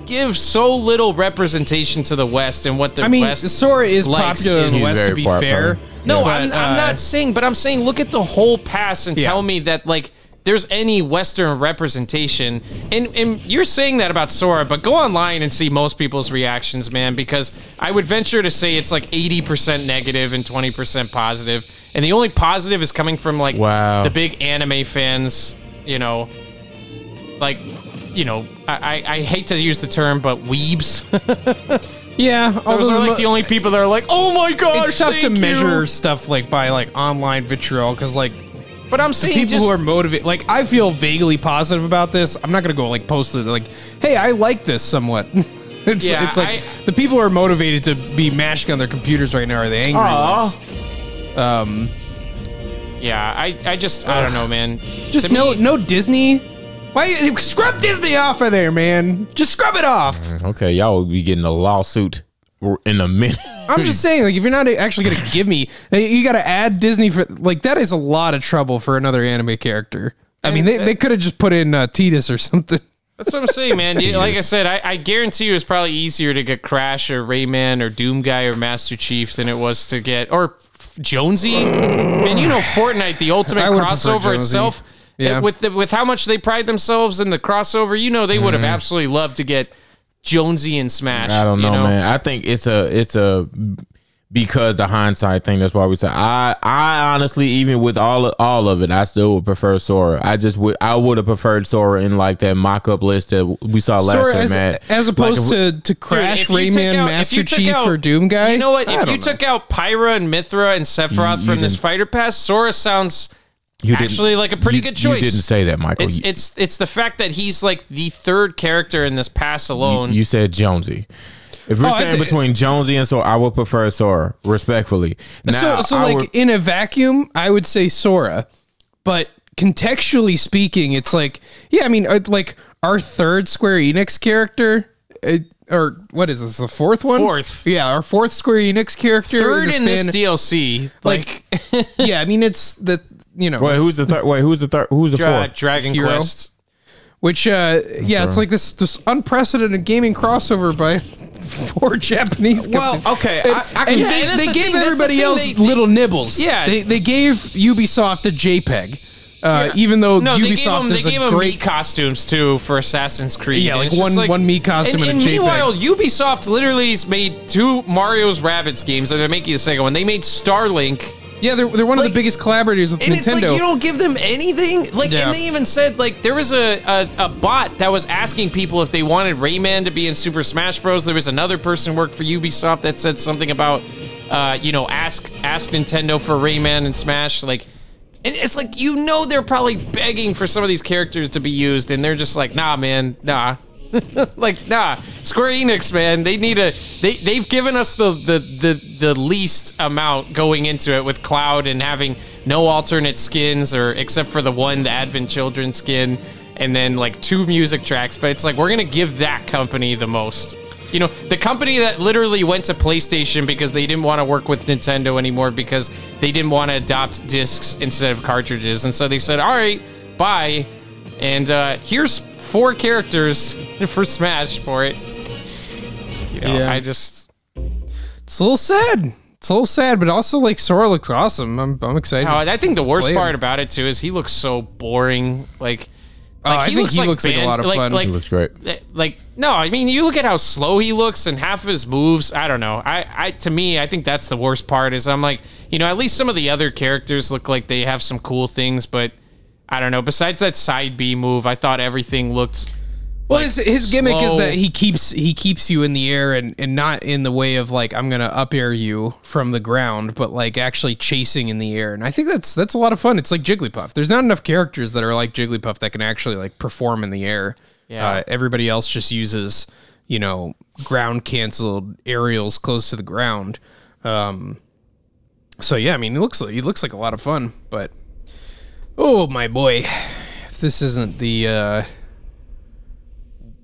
give so little representation to the West and what the West Sora is popular in the West, to be fair. No, I'm not saying, but I'm saying look at the whole pass and tell me that like there's any Western representation. And you're saying that about Sora, but go online and see most people's reactions, man, because I would venture to say it's like 80% negative and 20% positive. And the only positive is coming from like the big anime fans, I hate to use the term, but weebs. Yeah, those are like the only people that are like, oh my gosh, it's tough to measure stuff like by like online vitriol because like. But I'm saying people who are motivated, like I feel vaguely positive about this. I'm not gonna go like post it like, hey, I like this somewhat. It's like the people who are motivated to be mashing on their computers right now are the angry ones. Yeah, I don't know, man. Just no Disney. Why scrub Disney off of there, man? Just scrub it off. Okay, y'all will be getting a lawsuit in a minute. I'm just saying, like, if you're not actually gonna give me, you got to add Disney for like that is a lot of trouble for another anime character. I mean, they could have just put in Tidus or something. That's what I'm saying, man. Like I said, I guarantee you it's probably easier to get Crash or Rayman or Doom Guy or Master Chief than it was to get Jonesy. And Fortnite, the ultimate crossover itself. Yeah. With how much they pride themselves in the crossover, they would have absolutely loved to get Jonesy in Smash. I don't know, man. I think it's a because the hindsight thing. That's why we say I honestly, even with all of it, I still would prefer Sora. I would have preferred Sora in like that mock-up list that we saw last year, man. As opposed to Crash, Rayman, Master Chief, or Doom Guy. You know what? If you took out Pyra and Mithra and Sephiroth from this fighter pass, Sora sounds actually like a pretty good choice. You didn't say that, Michael. It's the fact that he's like the 3rd character in this pass alone. You said Jonesy. If we're saying between Jonesy and Sora, I would prefer Sora, respectfully. Now, so like in a vacuum, I would say Sora, but contextually speaking, it's like, yeah, I mean, like our 3rd Square Enix character, or what is this, the 4th one? 4th. Yeah, our 4th Square Enix character. 3rd in this DLC. Like yeah, I mean, it's the, Wait, who's the third? Wait, who's the third? Who's the 4th? Dragon Hero. Quest. Which, it's like this unprecedented gaming crossover by 4 Japanese companies. Well, okay, they gave everybody else little nibbles. Yeah, they gave Ubisoft a JPEG. Even though Ubisoft they gave them Mii costumes too for Assassin's Creed. Yeah, like one Mii costume and a JPEG. Meanwhile, Ubisoft literally made 2 Mario's Rabbids games, and they're making the second one. They made Starlink Yeah, they're one of the biggest collaborators with and Nintendo. It's like you don't give them anything. Like, Yeah. and they even said like there was a bot that was asking people if they wanted Rayman to be in Super Smash Bros. There was another person who worked for Ubisoft that said something about, ask Nintendo for Rayman and Smash. Like, and it's like they're probably begging for some of these characters to be used, and they're just like, nah, man, nah. Like, nah, Square Enix, man, they've given us the least amount going into it with Cloud and having no alternate skins, or except for the Advent Children skin, and then like 2 music tracks. But it's like, we're gonna give that company the most. The company that literally went to PlayStation because they didn't want to work with Nintendo anymore because they didn't want to adopt discs instead of cartridges, and so they said, all right, bye, and here's 4 characters for Smash for it. Yeah. It's a little sad. It's a little sad, but also like Sora looks awesome. I'm excited. I think the worst Play part him. about it too is he looks so boring. I think he looks like a lot of fun. He looks great. No, I mean, you look at how slow he looks and half of his moves. I don't know. To me, I think that's the worst part. Is I'm like, at least some of the other characters look like they have some cool things, but I don't know. Besides that side B move, I thought everything looked. Well, his gimmick is slow. that he keeps you in the air and not in the way of like, I'm gonna up air you from the ground, but like actually chasing in the air. And I think that's a lot of fun. It's like Jigglypuff. There's not enough characters that are like Jigglypuff that can actually like perform in the air. Yeah. Everybody else just uses ground canceled aerials close to the ground. So yeah, I mean, he looks like a lot of fun. But oh my boy, if this isn't the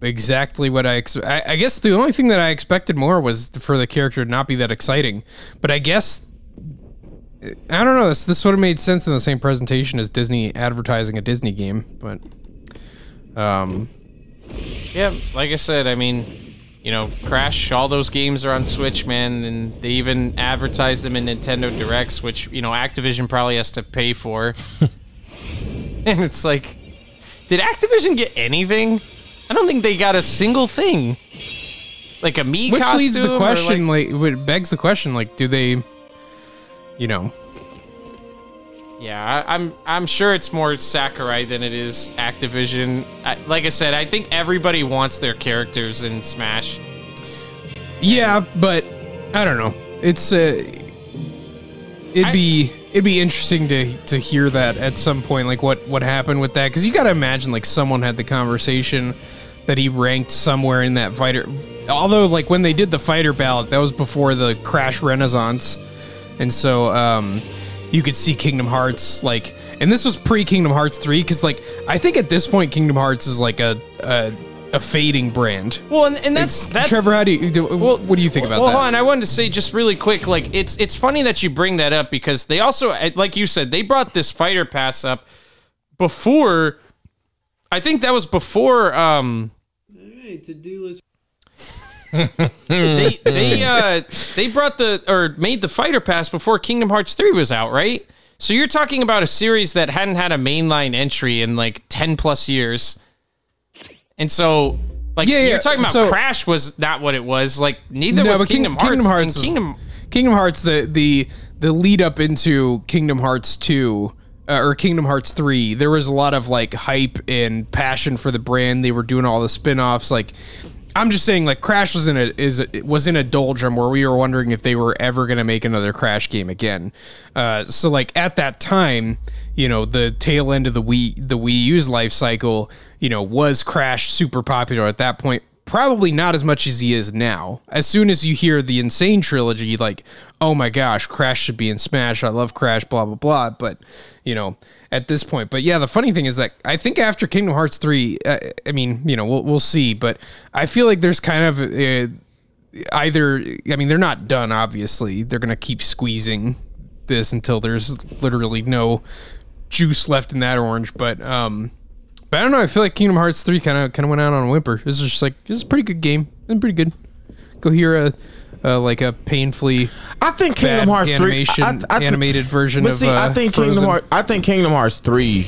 exactly what I guess the only thing that I expected more was for the character to not be that exciting, but I guess I don't know, this would have made sense in the same presentation as Disney advertising a Disney game, but yeah, like I said, I mean, Crash, all those games are on Switch, man, and they even advertise them in Nintendo Directs, which Activision probably has to pay for. And it's like, did Activision get anything? I don't think they got a single thing. Like a Mii which costume. leads the question, it begs the question, like, do they, Yeah, I'm sure it's more Sakurai than it is Activision. Like I said, I think everybody wants their characters in Smash. Yeah, but I don't know. It's it'd be interesting to hear that at some point, like what happened with that, because you got to imagine like someone had the conversation that he ranked somewhere in that fighter. Although like when they did the fighter ballot, that was before the Crash Renaissance, and so you could see Kingdom Hearts like, and this was pre Kingdom Hearts 3, because like I think at this point Kingdom Hearts is like a fading brand. Well, and that's Trevor. How do you what do you think about that? Well, hold on. I wanted to say just really quick, like it's funny that you bring that up, because they also, like you said, they brought this fighter pass up before. I think that was before. To-do list. They brought made the fighter pass before Kingdom Hearts 3 was out, right? So you're talking about a series that hadn't had a mainline entry in like 10 plus years. And so, like, you're talking about Crash was not what it was. Like, neither was Kingdom Hearts. Kingdom Hearts, the lead up into Kingdom Hearts 2 or Kingdom Hearts 3, there was a lot of like hype and passion for the brand. They were doing all the spin-offs. Like, I'm just saying, like, Crash was in a doldrum where we were wondering if they were ever going to make another Crash game again. So like at that time, the tail end of the Wii U's life cycle, was Crash super popular at that point? Probably not as much as he is now. As soon as you hear the Insane trilogy, like, oh my gosh, Crash should be in Smash. I love Crash, blah, blah, blah. But, at this point. But yeah, the funny thing is that I think after Kingdom Hearts 3, I mean, we'll see. But I feel like there's kind of they're not done, obviously. They're going to keep squeezing this until there's literally no juice left in that orange. But I don't know. I feel like Kingdom Hearts 3 kind of went out on a whimper. This is just like, this is a pretty good game. It's pretty good. Go hear like a painfully I think Kingdom Hearts 3 animated version of I think Frozen. Kingdom Hearts 3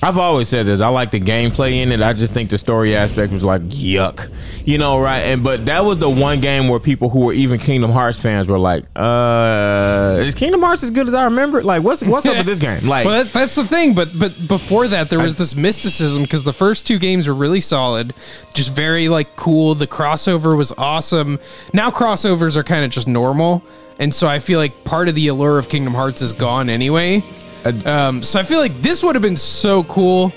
I've always said this. I like the gameplay in it. I just think the story aspect was like yuck, you know, right? But that was the one game where people who were even Kingdom Hearts fans were like, "Is Kingdom Hearts as good as I remember? Like, what's up with this game?" Like, well, that's the thing. But before that, there was this mysticism because the first 2 games were really solid, just very like cool. The crossover was awesome. Now crossovers are kind of just normal, and so I feel like part of the allure of Kingdom Hearts is gone anyway. So I feel like this would have been so cool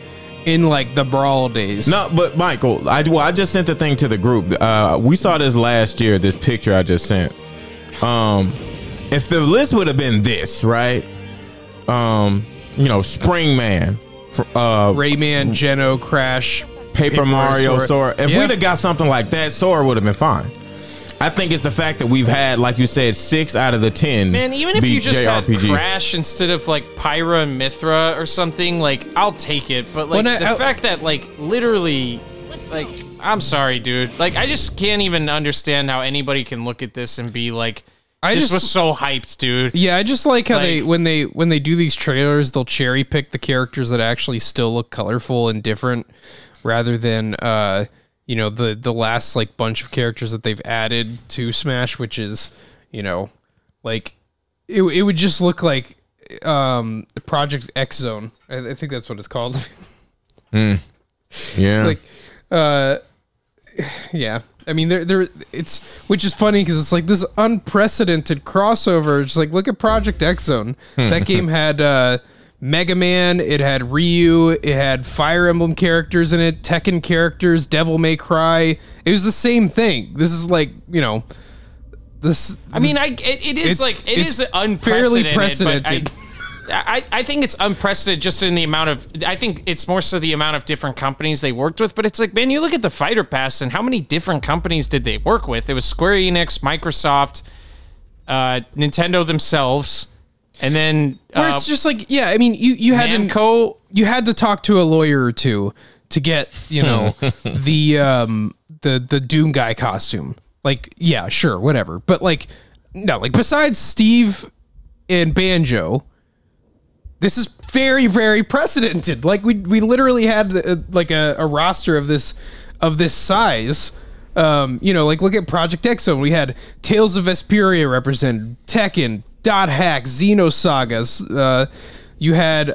in like the Brawl days. No, but Michael, I just sent the thing to the group. We saw this last year. This picture I just sent. If the list would have been this, right? You know, Spring Man, Rayman, Geno, Crash, Paper Mario, Sora. If we'd have got something like that, Sora would have been fine. I think it's the fact that we've had, like you said, 6 out of the 10. Man, even if you just JRPG. had Crash instead of like Pyra and Mithra or something, like I'll take it. But like the fact that like literally, like I'm sorry, dude. Like I just can't even understand how anybody can look at this and be like, this was so hyped, dude. Yeah, I just like how when they do these trailers, they'll cherry pick the characters that actually still look colorful and different, rather than you know, the last like bunch of characters that they've added to Smash, which is, you know, like it would just look like Project X Zone. I think that's what it's called. Yeah. Like yeah. I mean, it's, which is funny because it's like this unprecedented crossover. It's like, look at Project X Zone. That game had Mega Man, it had Ryu, it had Fire Emblem characters in it, Tekken characters, Devil May Cry. It was the same thing. This is like, you know, this. I mean, it is unprecedented. Fairly precedented. I think it's unprecedented just in the amount of, I think it's more so the amount of different companies they worked with, but it's like, man, you look at the Fighter Pass and how many different companies did they work with? It was Square Enix, Microsoft, Nintendo themselves, and then where it's just like, yeah, I mean, you had Namco, you had to talk to a lawyer or two to get, you know, the Doom guy costume. Like, yeah, sure, whatever, but like, no, like besides Steve and Banjo, this is very, very precedented. Like we literally had like a roster of this size. You know, like look at Project X Zone. We had Tales of Vesperia represented, Tekken, Dot Hack, Xenosagas. You had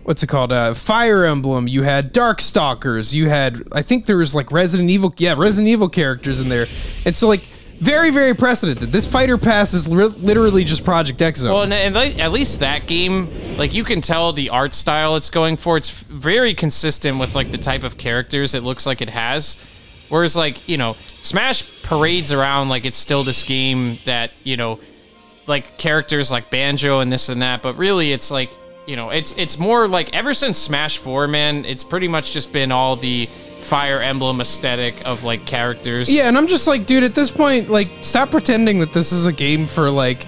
what's it called? Fire Emblem. You had Darkstalkers. You had, I think there was like Resident Evil characters in there. And so like, very, very precedented. This Fighter Pass is literally just Project X Zone. Well, and at least that game, like you can tell the art style it's going for. It's very consistent with like the type of characters it looks like it has. Whereas like, you know, Smash parades around like it's still this game that, you know, like characters like Banjo and this and that, but really it's like, you know, it's more like ever since Smash 4, man, it's pretty much just been all the Fire Emblem aesthetic of like characters. Yeah, and I'm just like, dude, at this point, like, stop pretending that this is a game for like,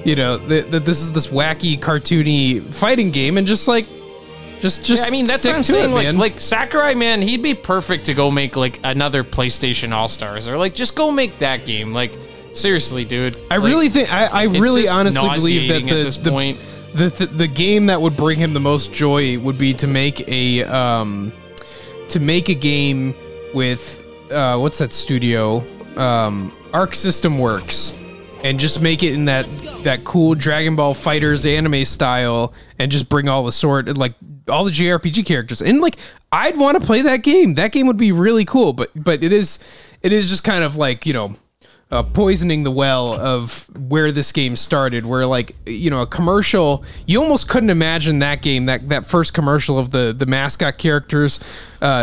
you know, that this is this wacky, cartoony fighting game, and just like, just. Yeah, I mean, that's what I'm saying. Like Sakurai, man, he'd be perfect to go make like another PlayStation All Stars, or like just go make that game. Like, seriously, dude. I really think I really honestly believe that the game that would bring him the most joy would be to make a game with what's that studio, Arc System Works, and just make it in that cool Dragon Ball Fighters anime style, and just bring all the sword, like all the JRPG characters, and like I'd want to play that game. That game would be really cool, but it is just kind of like, you know, poisoning the well of where this game started, where like, you know, a commercial, you almost couldn't imagine that game, that first commercial of the mascot characters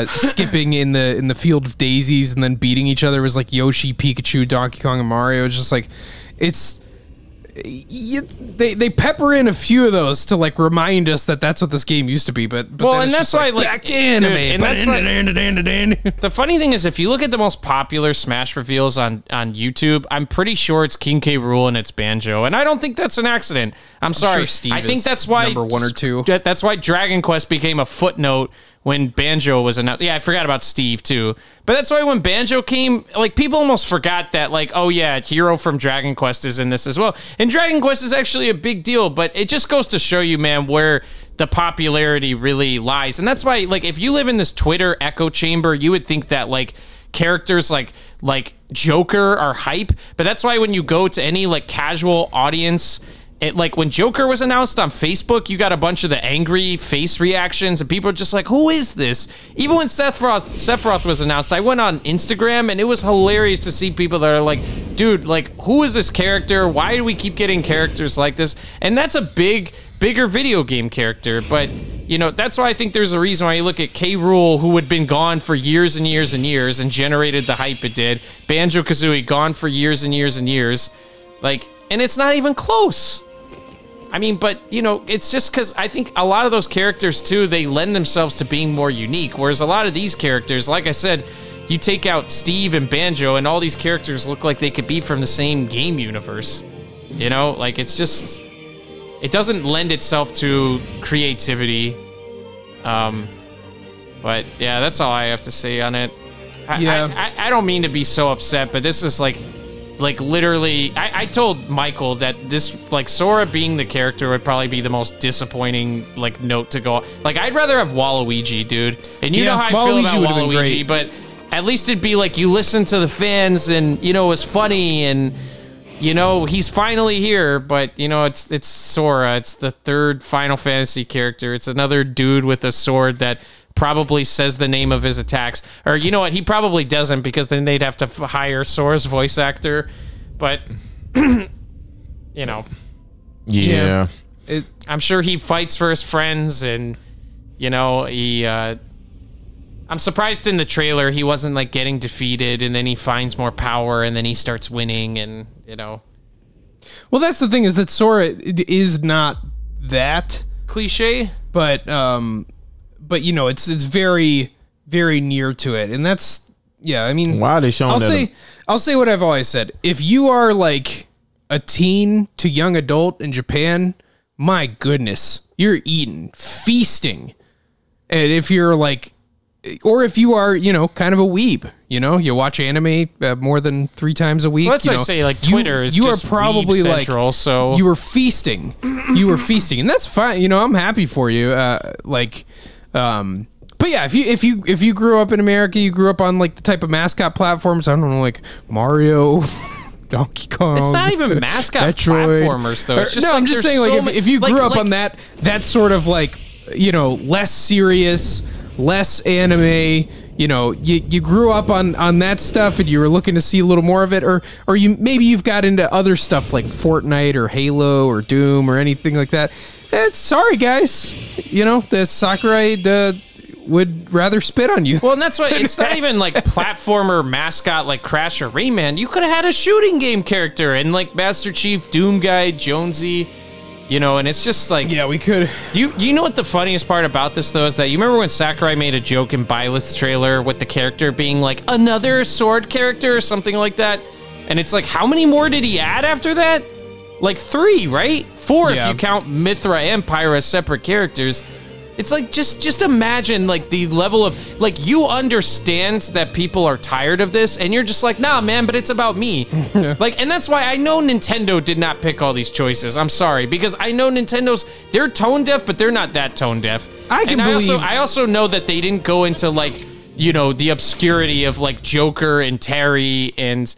skipping in the field of daisies and then beating each other was like Yoshi, Pikachu, Donkey Kong, and Mario. It's just like, they pepper in a few of those to like remind us that that's what this game used to be, but well, and that's why like back to anime. And that's why, the funny thing is, if you look at the most popular Smash reveals on YouTube, I'm pretty sure it's King K. Rool and it's Banjo, and I don't think that's an accident. I'm sorry, sure Steve I think that's why number 1 or 2. That's why Dragon Quest became a footnote when Banjo was announced. Yeah, I forgot about Steve too. But that's why when Banjo came, like people almost forgot that, like, oh yeah, Hero from Dragon Quest is in this as well. And Dragon Quest is actually a big deal, but it just goes to show you, man, where the popularity really lies. And that's why, like, if you live in this Twitter echo chamber, you would think that, like, characters like Joker are hype. But that's why when you go to any, like, casual audience, like, when Joker was announced on Facebook, you got a bunch of the angry face reactions, and people are just like, who is this? Even when Sephiroth was announced, I went on Instagram, and it was hilarious to see people that are like, dude, like, who is this character? Why do we keep getting characters like this? And that's a bigger video game character. But, you know, that's why I think there's a reason why you look at K. Rool, who had been gone for years and years and years and generated the hype it did. Banjo-Kazooie, gone for years and years and years. Like, and it's not even close. I mean, but, you know, it's just because I think a lot of those characters, too, they lend themselves to being more unique. Whereas a lot of these characters, like I said, you take out Steve and Banjo, and all these characters look like they could be from the same game universe. You know, like, it's just... It doesn't lend itself to creativity. But, yeah, that's all I have to say on it. I don't mean to be so upset, but this is, like literally, I told Michael that this, like, Sora being the character would probably be the most disappointing, like, note to go. Like, I'd rather have Waluigi, dude. And you know how I feel about Waluigi, but at least it'd be like you listen to the fans and, you know, it was funny and, you know, he's finally here, but, you know, it's Sora. It's the third Final Fantasy character. It's another dude with a sword that probably says the name of his attacks. Or, you know what, he probably doesn't, because then they'd have to hire Sora's voice actor. But, you know. Yeah. I'm sure he fights for his friends, and, you know, he... I'm surprised in the trailer he wasn't, like, getting defeated, and then he finds more power, and then he starts winning, and, you know. Well, that's the thing, is that Sora is not that cliche, but you know, it's very, very near to it, and that's, yeah, I mean, why are they showing I'll say what I've always said. If you are like a teen to young adult in Japan, my goodness, you're eating, feasting. And if you're like, or if you are, you know, kind of a weeb, you know, you watch anime more than 3 times a week. Well, that's what I say, like, Twitter is just are probably weeb central, like, so you were feasting. You were feasting, and that's fine. You know, I'm happy for you. But yeah, if you grew up in America, you grew up on like the type of mascot platforms, I don't know, like Mario, Donkey Kong. It's not even mascot Metroid. Platformers though. It's just no, like, I'm just saying, like, if you grew up on that sort of, like, you know, less serious, less anime, you know, you grew up on that stuff and you were looking to see a little more of it, or maybe you've got into other stuff like Fortnite or Halo or Doom or anything like that. Sorry, guys. You know, the Sakurai would rather spit on you. Well, and that's why it's not even like platformer mascot like Crash or Rayman. You could have had a shooting game character and like Master Chief, Doom Guy, Jonesy, you know, and it's just like... Yeah, we could. You know what the funniest part about this, though, is that you remember when Sakurai made a joke in Byleth's trailer with the character being like another sword character or something like that? And it's like, how many more did he add after that? Like 3, right? 4 if you count Mithra and Pyra as separate characters. It's like, just imagine, like, the level of, like, you understand that people are tired of this, and you're just like, nah, man, but it's about me. Like, and that's why I know Nintendo did not pick all these choices. I'm sorry, because I know they're tone deaf, but they're not that tone deaf. I also know that they didn't go into, like, you know, the obscurity of, like, Joker and Terry and...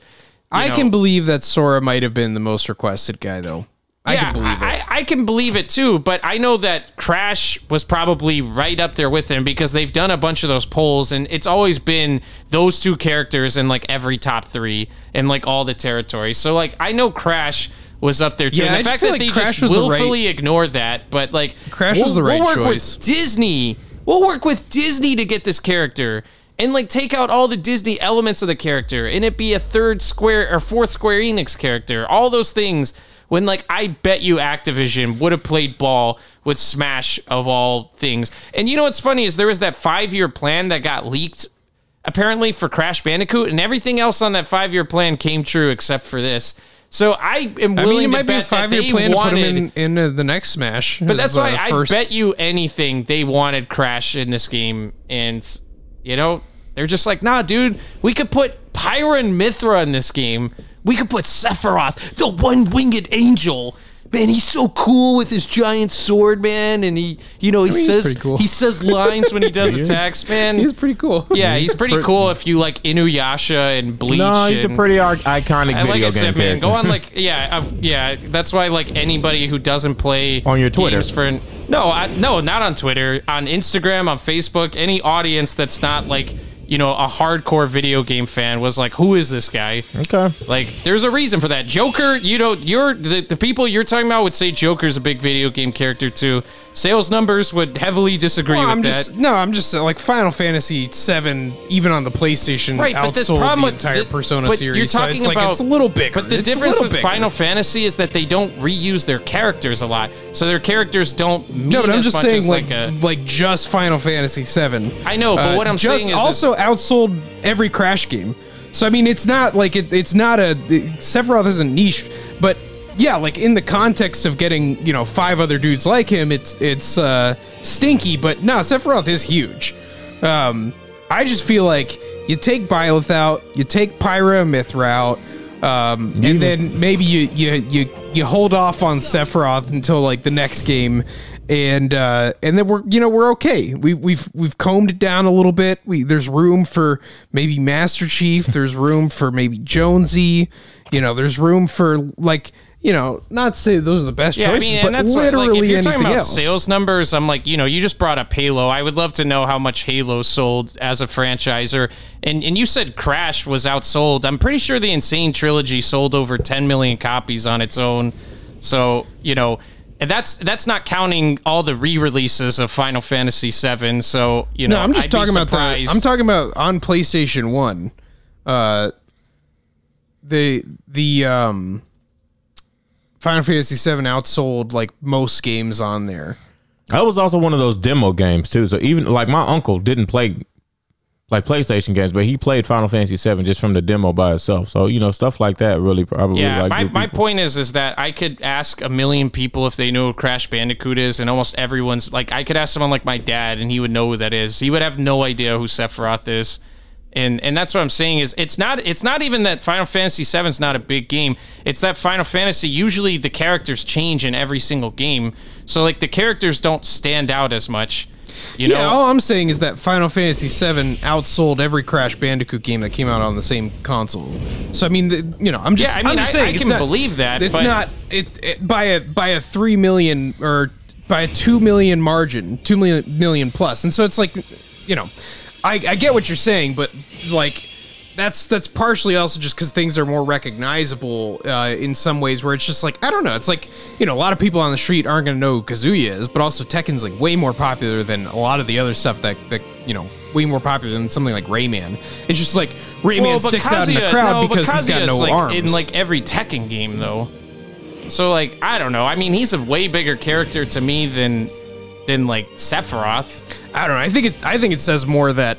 I can believe that Sora might have been the most requested guy, though. I can believe it. I can believe it, too, but I know that Crash was probably right up there with him because they've done a bunch of those polls, and it's always been those 2 characters in, like, every top 3 in, like, all the territories. So, like, I know Crash was up there, too. Yeah, and the fact that they just willfully ignore that, but, like... Crash was the right choice. We'll work with Disney. We'll work with Disney to get this character. And, like, take out all the Disney elements of the character, and it be a 4th Square Enix character. All those things, when, like, I bet you Activision would have played ball with Smash of all things. And you know what's funny is there was that 5-year plan that got leaked, apparently, for Crash Bandicoot, and everything else on that 5-year plan came true except for this. So I am willing to bet that they plan wanted... to put him in the next Smash. But that's why I bet you anything they wanted Crash in this game, and... You know, they're just like, nah, dude, we could put Pyra and Mithra in this game. We could put Sephiroth, the one-winged angel. man, he's so cool with his giant sword, man, and he he's says pretty cool. he says lines when he does attacks, man. He's pretty cool. Yeah, he's pretty cool if you like Inuyasha and Bleach. No, he's a and- pretty iconic like video I said, game man, character. go on yeah. That's why like anybody who doesn't play On your Twitter. games for no, not on Twitter, on Instagram, on Facebook, any audience that's not like a hardcore video game fan was like, who is this guy? Okay. Like, there's a reason for that. Joker, the people you're talking about would say Joker's a big video game character too. Sales numbers would heavily disagree with that. I'm just like Final Fantasy VII, even on the PlayStation, Right, but the outsold problem the with entire the- Persona but series. you're So talking it's like about- it's a little bigger. But the It's a difference little with bigger. Final Fantasy is that they don't reuse their characters a lot, so their characters don't mean No, but I'm as just much saying, as like just Final Fantasy VII. I know, but what I'm just saying is also outsold every Crash game. So I mean, it's not like it's not Sephiroth isn't niche, but yeah, like in the context of getting 5 other dudes like him, it's stinky. But no, Sephiroth is huge. I just feel like you take Byleth out, you take Pyra and Mithra out, and then maybe you hold off on Sephiroth until like the next game, and then we're okay. We've combed it down a little bit. There's room for maybe Master Chief. There's room for maybe Jonesy. There's room for like. Not to say those are the best choices, but and that's literally like, if you're anything talking about else. sales numbers, I'm like, you just brought up Halo. I would love to know how much Halo sold as a franchisor. And you said Crash was outsold. I'm pretty sure the Insane Trilogy sold over 10 million copies on its own. So, and that's not counting all the re-releases of Final Fantasy VII. So, No, I'm just I'd be talking about surprised. I'm talking about on PlayStation 1. The Final Fantasy VII outsold like most games on there. That was also one of those demo games too. So even like my uncle didn't play like PlayStation games, but he played Final Fantasy VII just from the demo by itself. So stuff like that really probably. Yeah, like my point is that I could ask a million people if they know who Crash Bandicoot is, and almost everyone's like, I could ask someone like my dad, and he would know who that is. He would have no idea who Sephiroth is. And that's what I'm saying is it's not even that Final Fantasy VII is not a big game. It's that Final Fantasy, usually the characters change in every single game. So like the characters don't stand out as much. Yeah, all I'm saying is that Final Fantasy VII outsold every Crash Bandicoot game that came out on the same console. So I mean, I'm just I'm just saying I can believe that. It's but not by a 3 million or by a 2 million margin, 2 million plus. And so it's like, I get what you're saying, but like that's partially also just because things are more recognizable in some ways, where it's just like, I don't know, it's like a lot of people on the street aren't going to know who Kazuya is, but also Tekken's like way more popular than a lot of the other stuff that way more popular than something like Rayman. It's just like Rayman sticks out in the crowd because he's got no arms. In like every Tekken game though. So like, I don't know. I mean, he's a way bigger character to me than like Sephiroth. I don't know. I think it says more that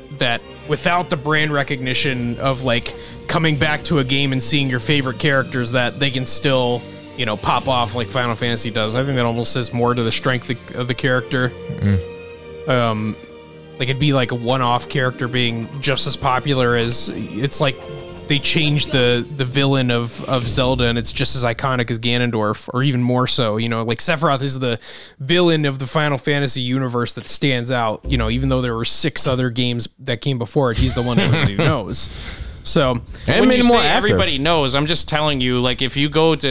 without the brand recognition of like coming back to a game and seeing your favorite characters, that they can still pop off like Final Fantasy does. I think that almost says more to the strength of the character. Like it'd be like a one-off character being just as popular as it's like they changed the villain of Zelda and it's just as iconic as Ganondorf, or even more so. Like Sephiroth is the villain of the Final Fantasy universe that stands out. Even though there were 6 other games that came before it, he's the one everybody knows. So and when many you more say after. everybody knows, I'm just telling you, like if you go to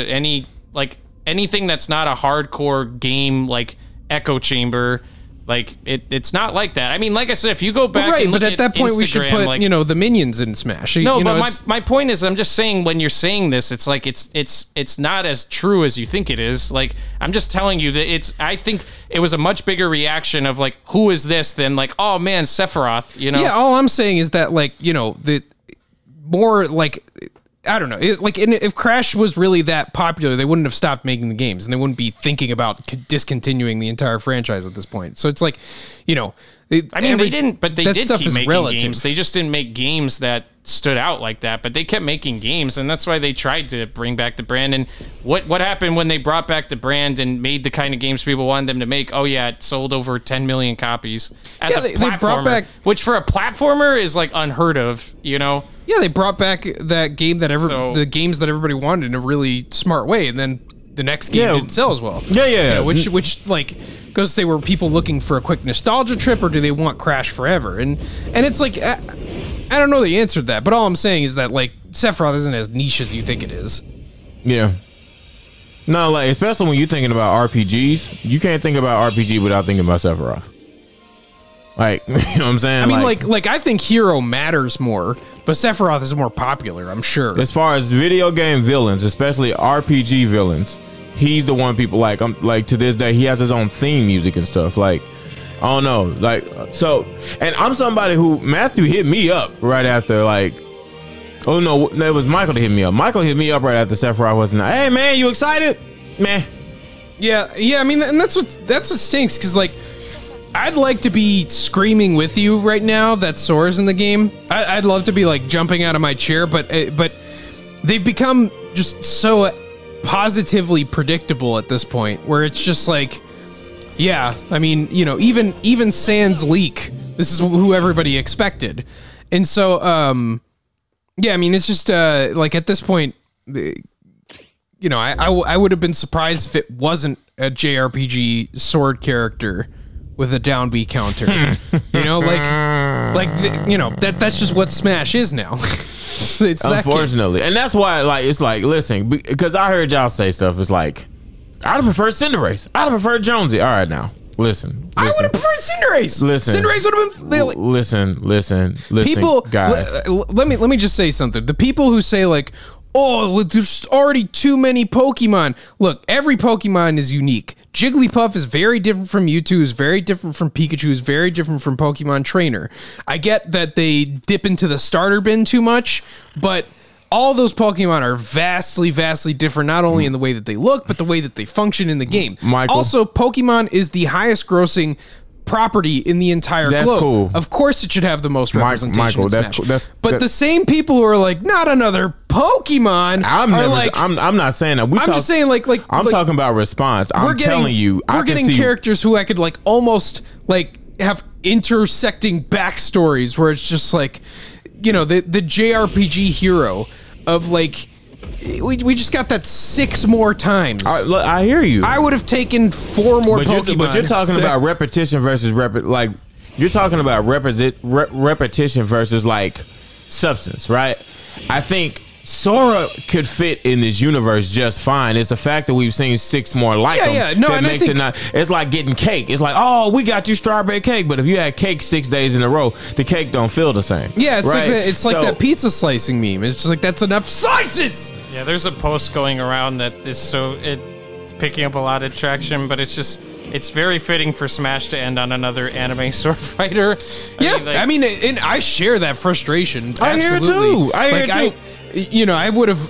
anything that's not a hardcore game like Echo Chamber, like it's not like that. I mean, like I said, if you go back and look but at that point we should put like, the minions in Smash. No, but my point is, I'm just saying when you're saying this, it's like it's not as true as you think it is. Like I'm just telling you that I think it was a much bigger reaction of like, who is this, than like, oh man, Sephiroth. Yeah, all I'm saying is that like the more like, I don't know. If Crash was really that popular, they wouldn't have stopped making the games, and they wouldn't be thinking about discontinuing the entire franchise at this point. So it's like, I mean, they didn't, but they did keep making relative. games. They just didn't make games that stood out like that, but they kept making games, and that's why they tried to bring back the brand. And what happened when they brought back the brand and made the kind of games people wanted them to make? Oh yeah, it sold over 10 million copies as a platformer, they brought back, which for a platformer is like unheard of, Yeah, they brought back that game that the games that everybody wanted in a really smart way, and then the next game Yeah. didn't sell as well. Yeah. Which like goes to say, were people looking for a quick nostalgia trip, or do they want Crash forever? And it's like I don't know the answer to that, but all I'm saying is that like Sephiroth isn't as niche as you think it is. Yeah. No, like especially when you're thinking about RPGs, you can't think about RPG without thinking about Sephiroth. Like, you know what I'm saying? I mean, like I think Hero matters more, but Sephiroth is more popular, I'm sure. as far as video game villains, especially RPG villains, he's the one people like. I'm like to this day, he has his own theme music and stuff. Like, I don't know, like so. And I'm somebody who Matthew hit me up right after like. Oh no, it was Michael that hit me up. Michael hit me up right after Sephiroth was not. Hey man, you excited? Man. Yeah. I mean, and that's what stinks, because like I'd like to be screaming with you right now that Sora's in the game. I'd love to be like jumping out of my chair, but they've become just so positively predictable at this point, where it's just like, yeah, I mean, you know, even Sans leak, this is who everybody expected, and so yeah, I mean, it's just like at this point, you know, I would have been surprised if it wasn't a JRPG sword character with a down B counter. You know, you know, that's just what Smash is now. it's that Unfortunately, and that's why, like, it's like, listen, because I heard y'all say stuff. It's like, I'd have preferred Cinderace. I'd have preferred Jonesy. All right, now listen. I would have preferred Cinderace. Listen, Cinderace would have been. Listen, People, guys. let me just say something. The people who say like, oh, there's already too many Pokemon. Look, every Pokemon is unique. Jigglypuff is very different from Mewtwo, is very different from Pikachu, is very different from Pokemon Trainer. I get that they dip into the starter bin too much, but all those Pokemon are vastly, vastly different, not only in the way that they look, but the way that they function in the game. Michael. Also, Pokemon is the highest grossing property in the entire That's globe. cool. Of course it should have the most representation. Michael, in that's Smash. cool. But the same people who are like, not another Pokemon, I'm not saying that. I'm just saying like I'm talking about response. I'm telling you, we're getting characters who I could like almost like have intersecting backstories where it's just like, you know, the JRPG hero of like, we just got that 6 more times. I hear you. I would have taken 4 more Pokemon. But you're talking about repetition versus like you're talking about repetition versus like substance, right? I think Sora could fit in this universe just fine. It's a fact that we've seen 6 more like him. Yeah, no, that makes it not. It's like getting cake. It's like, oh, we got you strawberry cake, but if you had cake 6 days in a row, the cake don't feel the same. Yeah, it's right? like that pizza slicing meme. It's just like, that's enough slices. Yeah, there's a post going around that is it's picking up a lot of traction, but it's very fitting for Smash to end on another anime sword fighter. I mean, and I share that frustration. I hear it too. I hear it too. You know, I would have,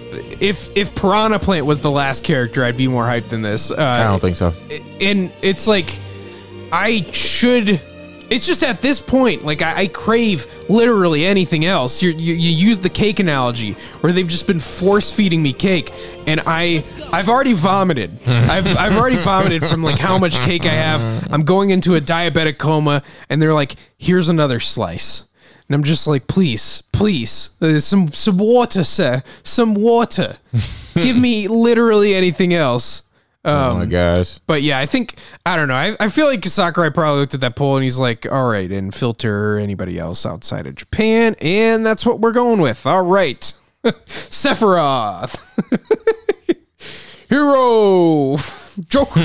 if Piranha Plant was the last character, I'd be more hyped than this. I don't think so. And it's like, it's just at this point, like I crave literally anything else. You use the cake analogy where they've just been force feeding me cake, and I've already vomited. I've already vomited from like how much cake I have. I'm going into a diabetic coma, and they're like, here's another slice. And I'm just like, please, some water, sir, some water. Give me literally anything else. Oh my gosh. But yeah, I don't know. I feel like Sakurai probably looked at that poll and he's like, all right, and filter anybody else outside of Japan. And that's what we're going with. All right. Sephiroth. Hero. Joker.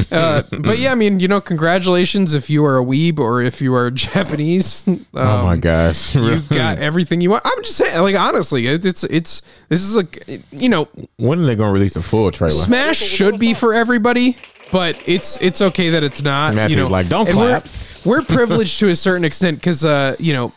But yeah, I mean, you know, congratulations if you are a weeb or if you are Japanese. Oh my gosh. You got everything you want. I'm just saying, like, honestly, this is like, you know, when are they gonna release a full trailer? Smash should be for everybody, but it's okay that it's not. Matthew's you know, like, don't clap. We're privileged to a certain extent because you know,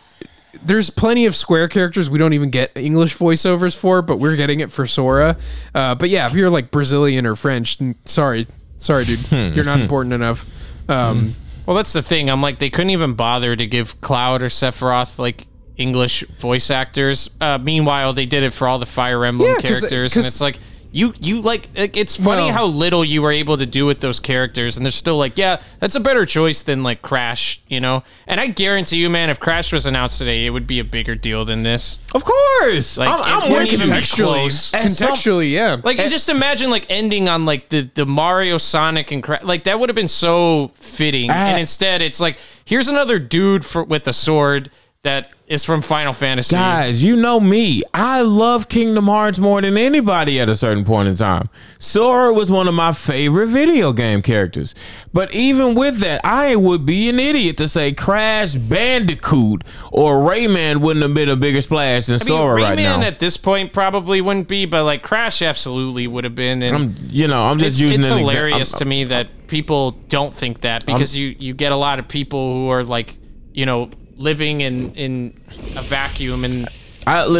there's plenty of Square characters we don't even get English voiceovers for, but we're getting it for Sora. But yeah, if you're like Brazilian or French, sorry, dude, you're not important enough. Well, that's the thing. I'm like, they couldn't even bother to give Cloud or Sephiroth like English voice actors. Meanwhile, they did it for all the Fire Emblem characters, and it's like, you like it's funny Well- how little you were able to do with those characters, and they're still like, yeah, that's a better choice than like Crash, you know. And I guarantee you, man, if Crash was announced today, it would be a bigger deal than this. Of course, Like, I'm it wouldn't with even you. be close. Contextually, yeah. Like, and just imagine like ending on like the Mario, Sonic, and Crash. Like that would have been so fitting. And instead, it's like here's another dude with a sword that is from Final Fantasy. Guys, you know me. I love Kingdom Hearts more than anybody at a certain point in time. Sora was one of my favorite video game characters. But even with that, I would be an idiot to say Crash Bandicoot or Rayman wouldn't have been a bigger splash than Sora Rayman right now. at this point probably wouldn't be, but like Crash absolutely would have been. And I'm just using it's an hilarious example. to me that people don't think that because you get a lot of people who are like, you know, living in a vacuum. And I'm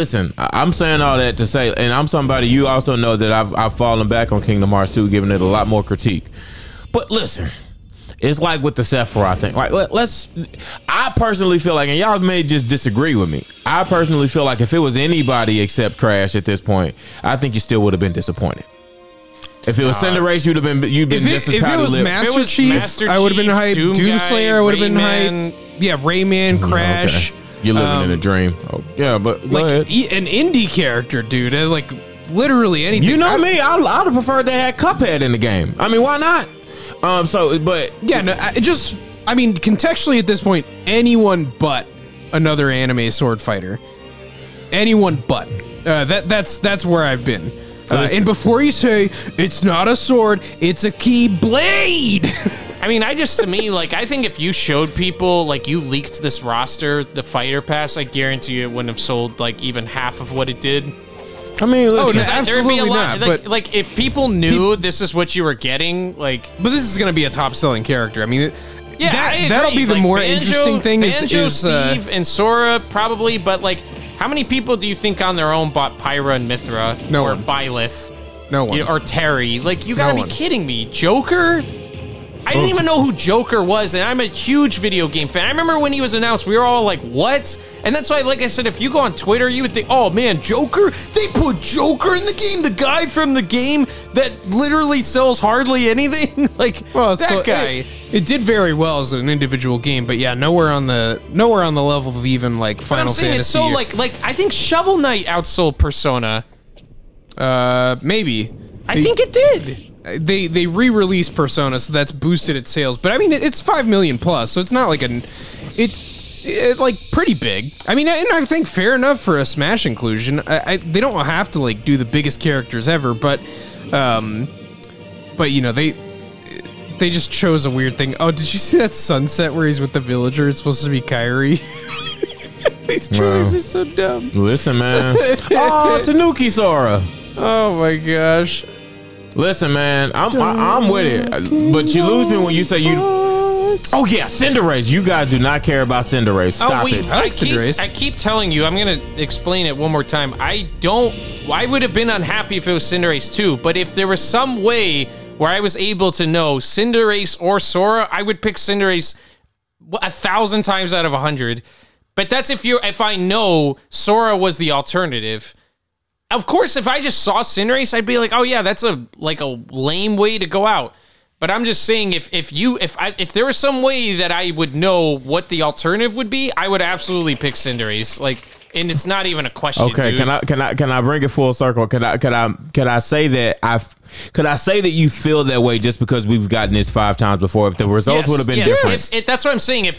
saying all that to say, and I'm somebody, you also know that I've fallen back on Kingdom Hearts 2, giving it a lot more critique. But listen, it's like with the Sephiroth thing. Like, I personally feel like, and y'all may just disagree with me, I personally feel like if it was anybody except Crash at this point, I think you still would have been disappointed. If it was Cinderace, you'd been just as if proud it was to live. Master Chief, I would have been hyped. Doomslayer, I would have been hyped. Yeah, Rayman, Crash. Okay. You're living in a dream. Oh, yeah, but go ahead. An indie character, dude. Like literally anything. You know me. I'd have preferred they had Cuphead in the game. I mean, why not? Yeah, no, I mean, contextually at this point, anyone but another anime sword fighter. Anyone but. That's where I've been. And before you say it's not a sword, it's a key blade. I mean, I think if you showed people, like you leaked this roster, the fighter pass, I guarantee you it wouldn't have sold like even half of what it did. I mean, listen, no, absolutely not. Like if people knew this is what you were getting, like. But this is going to be a top-selling character. I mean, Yeah, that'll be the like, more Banjo, interesting thing. Banjo, is Steve, and Sora probably, but like, how many people do you think on their own bought Pyra and Mithra No or one. Byleth? No one. Or Terry? Like, you gotta No be one. kidding me. Joker? I didn't even know who Joker was, and I'm a huge video game fan. I remember when he was announced, we were all like, what? And that's why, like I said, if you go on Twitter, you would think, oh man, Joker? They put Joker in the game? The guy from the game that literally sells hardly anything? Like, that guy. It did very well as an individual game, but yeah, nowhere on the level of even like But I'm Final saying Fantasy. it's so like I think Shovel Knight outsold Persona. Maybe. I think it did. They re-released Persona, so that's boosted its sales. But I mean, it's 5 million plus, so it's not like it like pretty big. I mean, and I think fair enough for a Smash inclusion. They don't have to like do the biggest characters ever, but you know they just chose a weird thing. Oh, did you see that sunset where he's with the villager? It's supposed to be Kairi. These trailers are so dumb. Listen, man. Oh, Tanuki Sora. Oh my gosh. Listen, man. I'm with it, but you lose me when you say you. Oh yeah, Cinderace. You guys do not care about Cinderace. Stop it. I like Cinderace. I keep telling you, I'm gonna explain it one more time. I would have been unhappy if it was Cinderace too, but if there was some way where I was able to know Cinderace or Sora, I would pick Cinderace 1,000 times out of 100. But that's if I know Sora was the alternative. Of course, if I just saw Cinderace, I'd be like, oh yeah, that's a lame way to go out. But I'm just saying, if there was some way that I would know what the alternative would be, I would absolutely pick Cinderace. Like, and it's not even a question. Okay, dude. can I bring it full circle? Can I say that you feel that way just because we've gotten this 5 times before? If the results would have been different, that's what I'm saying.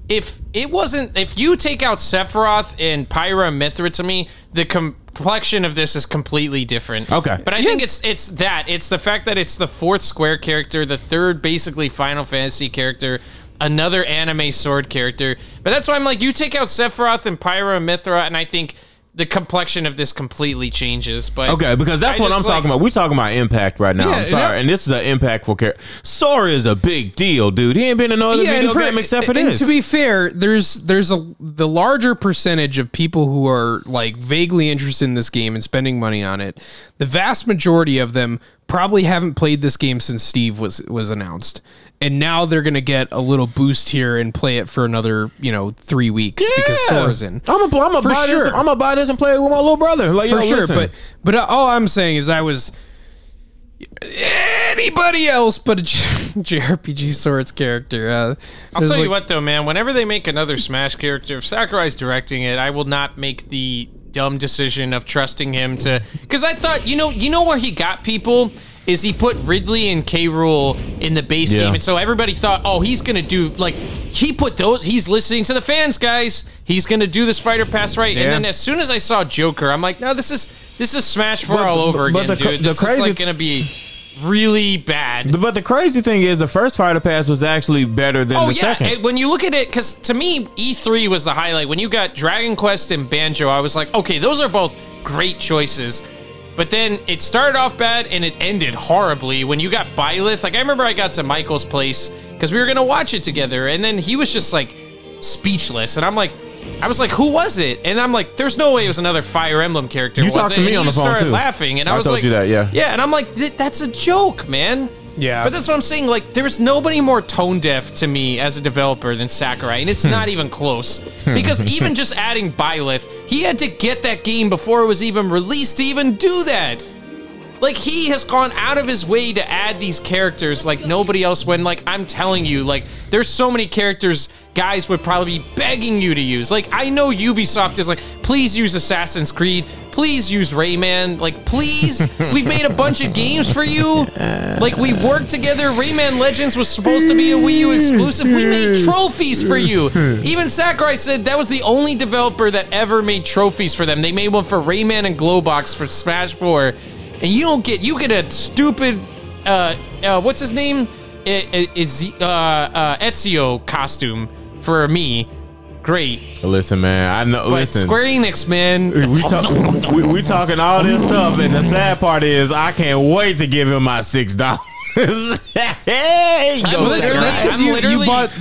If it wasn't, if you take out Sephiroth and Pyra and Mithra, to me, the complexion of this is completely different. Okay. But I think it's the fact that it's the 4th Square character, the 3rd basically Final Fantasy character, another anime sword character. But that's why I'm like, you take out Sephiroth and Pyra and Mithra, and I think the complexion of this completely changes. But okay, because that's what I'm talking about. We're talking about impact right now. Yeah, I'm sorry, and this is an impactful character. Sora is a big deal, dude. He ain't been in no other video game except for this. And to be fair, there's the larger percentage of people who are like vaguely interested in this game and spending money on it. The vast majority of them probably haven't played this game since Steve was announced. And now they're going to get a little boost here and play it for another, 3 weeks because Sora's in. I'm gonna buy this. I'm gonna buy this and play it with my little brother. Like, For yo, sure, listen. but all I'm saying is I was anybody else but a JRPG Swords character. I'll tell you what, though, man. Whenever they make another Smash character, if Sakurai's directing it, I will not make the dumb decision of trusting him to. Because I thought, you know where he got people is he put Ridley and K. Rool in the base game, and so everybody thought, oh, he's gonna do like he put those. He's listening to the fans, guys. He's gonna do this fighter pass right. And then as soon as I saw Joker, I'm like, no, this is Smash 4 all over again, dude. This is like gonna be really bad. But the crazy thing is, the first fighter pass was actually better than the second. When you look at it, because to me, E3 was the highlight. When you got Dragon Quest and Banjo, I was like, okay, those are both great choices. But then it started off bad and it ended horribly when you got Byleth. Like, I remember I got to Michael's place because we were going to watch it together. And then he was just like speechless. And I was like, who was it? And I'm like, there's no way it was another Fire Emblem character. You talked to me on the phone too. Laughing. And I was told like, you that, yeah. Yeah. And I'm like, that's a joke, man. Yeah. But that's what I'm saying. Like, there's nobody more tone deaf to me as a developer than Sakurai, and it's not even close. Because even just adding Byleth, he had to get that game before it was even released to even do that. Like, he has gone out of his way to add these characters like nobody else when, like, I'm telling you, like, there's so many characters guys would probably be begging you to use. Like, I know Ubisoft is like, please use Assassin's Creed, please use Rayman, like, please, we've made a bunch of games for you. Like, we worked together. Rayman Legends was supposed to be a Wii U exclusive. We made trophies for you. Even Sakurai said that was the only developer that ever made trophies for them. They made one for Rayman and Glowbox for Smash 4. And you get a stupid, what's his name? Ezio costume for me. Great. Listen, man. I know. But Listen, Square Enix, man. We talking all this stuff, and the sad part is I can't wait to give him my $6. Hey, That's because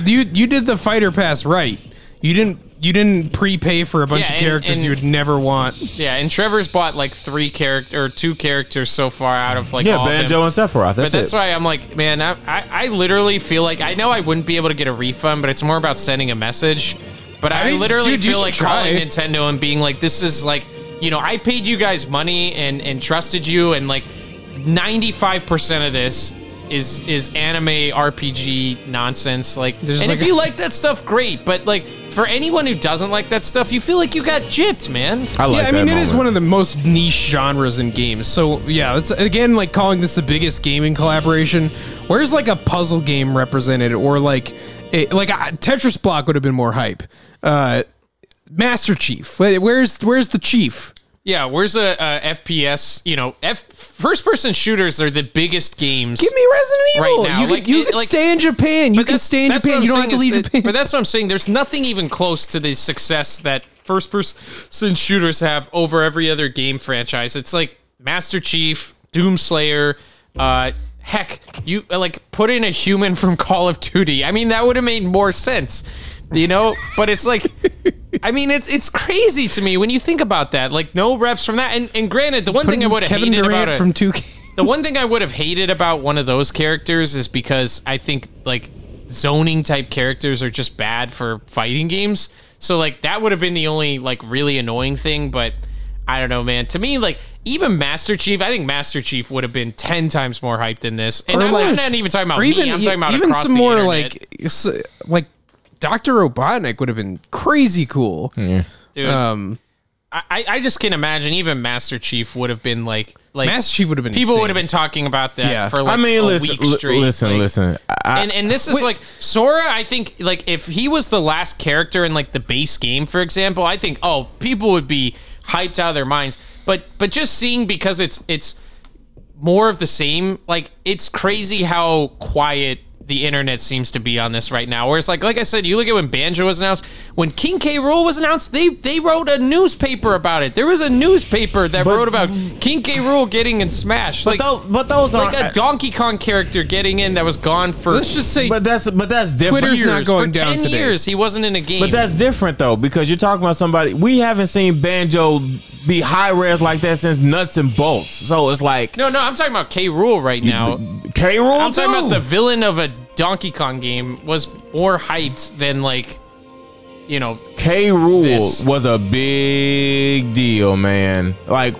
you did the fighter pass right. You didn't prepay for a bunch of characters you would never want. Yeah, and Trevor's bought like 2 characters so far out of like all Banjo and Sephiroth. That's why I'm like, man, I literally feel like I know I wouldn't be able to get a refund, but it's more about sending a message. But I literally feel like calling Nintendo and being like, this is like, I paid you guys money and trusted you, and like 95% of this is anime RPG nonsense. Like, and like if you like that stuff, great. But like for anyone who doesn't like that stuff, you feel like you got gypped, man. I mean, it is one of the most niche genres in games. So yeah, it's again like calling this the biggest gaming collaboration. Where's like a puzzle game represented, or like Tetris Block would have been more hype. Master Chief, where's the chief? Yeah, where's a FPS? First-person shooters are the biggest games. Give me Resident Evil. Right now. You can stay in Japan. You can stay in Japan. You don't have to leave Japan. But that's what I'm saying. There's nothing even close to the success that first-person shooters have over every other game franchise. It's like Master Chief, Doomslayer. Heck, you like put in a human from Call of Duty. I mean, that would have made more sense. But it's like, I mean, it's crazy to me when you think about that. Like, no reps from that. And granted, the one thing I would have hated about it, from 2K. The one thing I would have hated about one of those characters is because I think like zoning type characters are just bad for fighting games. So like that would have been the only like really annoying thing. But I don't know, man. To me, like even Master Chief, I think Master Chief would have been 10 times more hyped than this. And I'm not even talking about me. I'm talking about even across some the more internet. like Dr. Robotnik would have been crazy cool. Yeah. Dude, I just can't imagine even Master Chief would have been like Master Chief would have been people insane. would have been talking about that for like listen, a week straight. Listen. And this is like Sora. I think like if he was the last character in like the base game, for example, I think people would be hyped out of their minds. But just seeing because it's more of the same. Like it's crazy how quiet the internet seems to be on this right now. Whereas, like I said, you look at when Banjo was announced, when King K. Rool was announced, they wrote a newspaper about it. There was a newspaper that wrote about King K. Rool getting in Smash. But those like aren't a Donkey Kong character getting in that was gone for. Let's just say, But that's different. Twitter's not years. going For down 10 today. years, he wasn't in a game. But that's different though, because you're talking about somebody. We haven't seen Banjo be high res like that since Nuts and Bolts. So it's like no, I'm talking about K. Rool right now. K. Rool I'm too. talking about the villain of a Donkey Kong game was more hyped than like, you know, K. Rool this. was a big deal, man. Like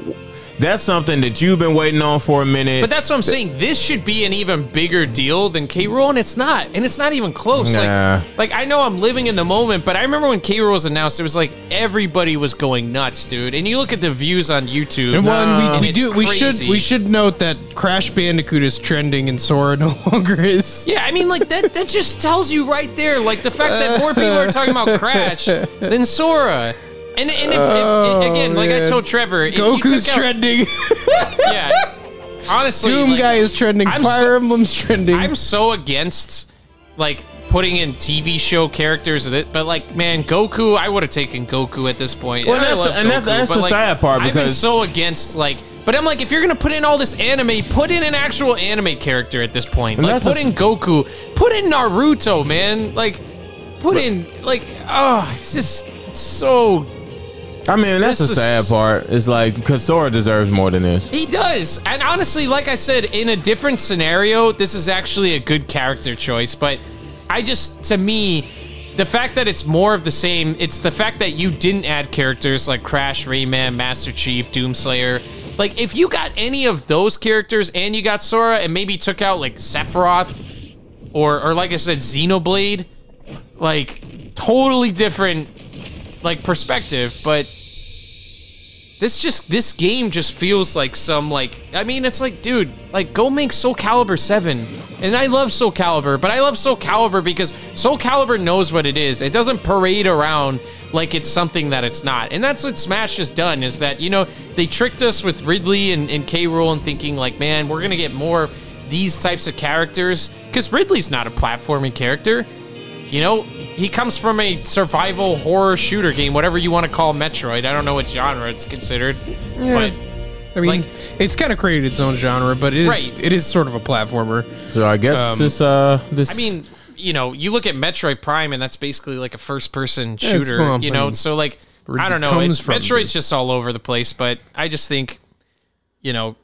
that's something that you've been waiting on for a minute. But that's what I'm saying. This should be an even bigger deal than K. Rool, and it's not. And it's not even close. Nah. Like I know I'm living in the moment, but I remember when K. Rool was announced, it was like everybody was going nuts, dude. And you look at the views on YouTube. and one and we it's do crazy. we should note that Crash Bandicoot is trending and Sora no longer is. Yeah, I mean, like that just tells you right there, like the fact that more people are talking about Crash than Sora. And if again, like I man. told Trevor, if you Goku's took out, trending. yeah, honestly, Doom like, guy is trending. I'm Fire so- Emblem's trending. I'm so against like putting in TV show characters with it, but like, man, Goku, I would have taken Goku at this point. Well, And I that's- love and Goku, that's but, the like, sad part, I've been because- so against like. But I'm like, if you're gonna put in all this anime, put in an actual anime character at this point. And Like, that's put a- in Goku, put in Naruto, man. Like, put in like, it's just so. I mean, that's This the is- sad part. It's like because Sora deserves more than this. He does. And honestly, like I said, in a different scenario, this is actually a good character choice. But to me, the fact that it's more of the same, it's the fact that you didn't add characters like Crash, Rayman, Master Chief, Doomslayer. Like, if you got any of those characters and you got Sora and maybe took out like Sephiroth or like I said, Xenoblade, like totally different like perspective, but this game just feels like some like, I mean, it's like, dude, like go make Soul Calibur 7. And I love Soul Calibur, but I love Soul Calibur because Soul Calibur knows what it is. It doesn't parade around like it's something that it's not. And that's what Smash has done, is that, you know, they tricked us with Ridley and K. Rool and thinking like, man, we're gonna get more of these types of characters, because Ridley's not a platforming character. You know, he comes from a survival horror shooter game, whatever you want to call Metroid. I don't know what genre it's considered, but I mean, like- it's kind of created its own genre, but it is Right. it is sort of a platformer. So I guess this. I mean, you know, you look at Metroid Prime, and that's basically like a first-person Yeah, it's shooter. more- You know, so like, I don't know. comes from Metroid's just all over the place, but I just think, you know,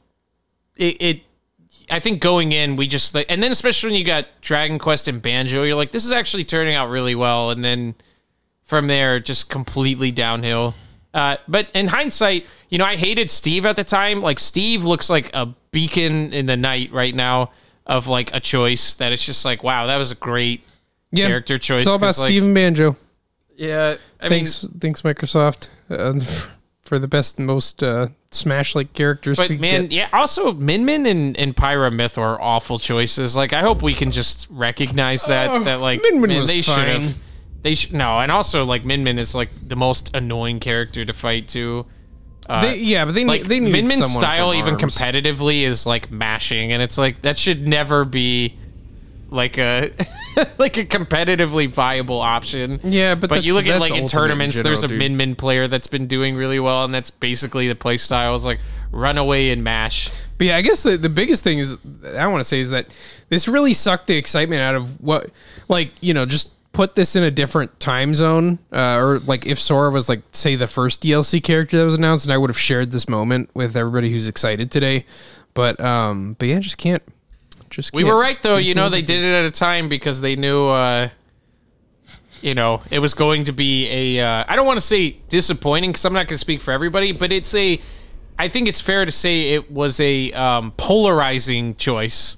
I think going in, we just like, and then especially when you got Dragon Quest and Banjo, you're like, this is actually turning out really well, and then from there, just completely downhill. But in hindsight, you know, I hated Steve at the time. Like, Steve looks like a beacon in the night right now of like a choice that it's just like, wow, that was a great character choice. It's all about 'cause, like, Steve and Banjo. Yeah, I Thanks Microsoft for the best and most Smash-like characters. But we man, get. yeah. Also, Min Min and Pyra Myth are awful choices. Like, I hope we can just recognize that. That like, Min Min man, was they should fine. have. They should no, and also like Min Min is like the most annoying character to fight to. But they Like they needed Min Min's someone style, from even ARMS. competitively, is like mashing, and it's like that should never be like a like a competitively viable option. Yeah, but you look at that's like in Ultimate tournaments, general, there's a dude. Min Min player that's been doing really well, and that's basically the play style is like run away and mash. But yeah, I guess the biggest thing is I want to say is that this really sucked the excitement out of what, like, you know, just put this in a different time zone, or like if Sora was like, say, the first DLC character that was announced, and I would have shared this moment with everybody who's excited today. But yeah, just can't. We were right though, you know, they did it at a time because they knew you know, it was going to be a I don't want to say disappointing because I'm not going to speak for everybody, but I think it's fair to say it was a polarizing choice.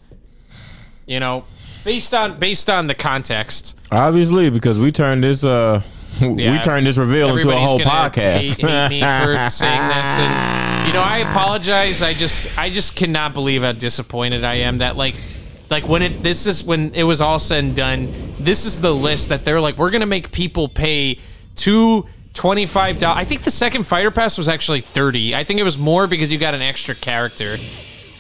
You know, based on the context. obviously because we turned this we turned this reveal into a Everybody's whole gonna podcast. hate me for saying this, and you know, I apologize. I just cannot believe how disappointed I am that like when it was all said and done, this is the list that they're like, we're gonna make people pay $25. I think the second fighter pass was actually $30. I think it was more because you got an extra character.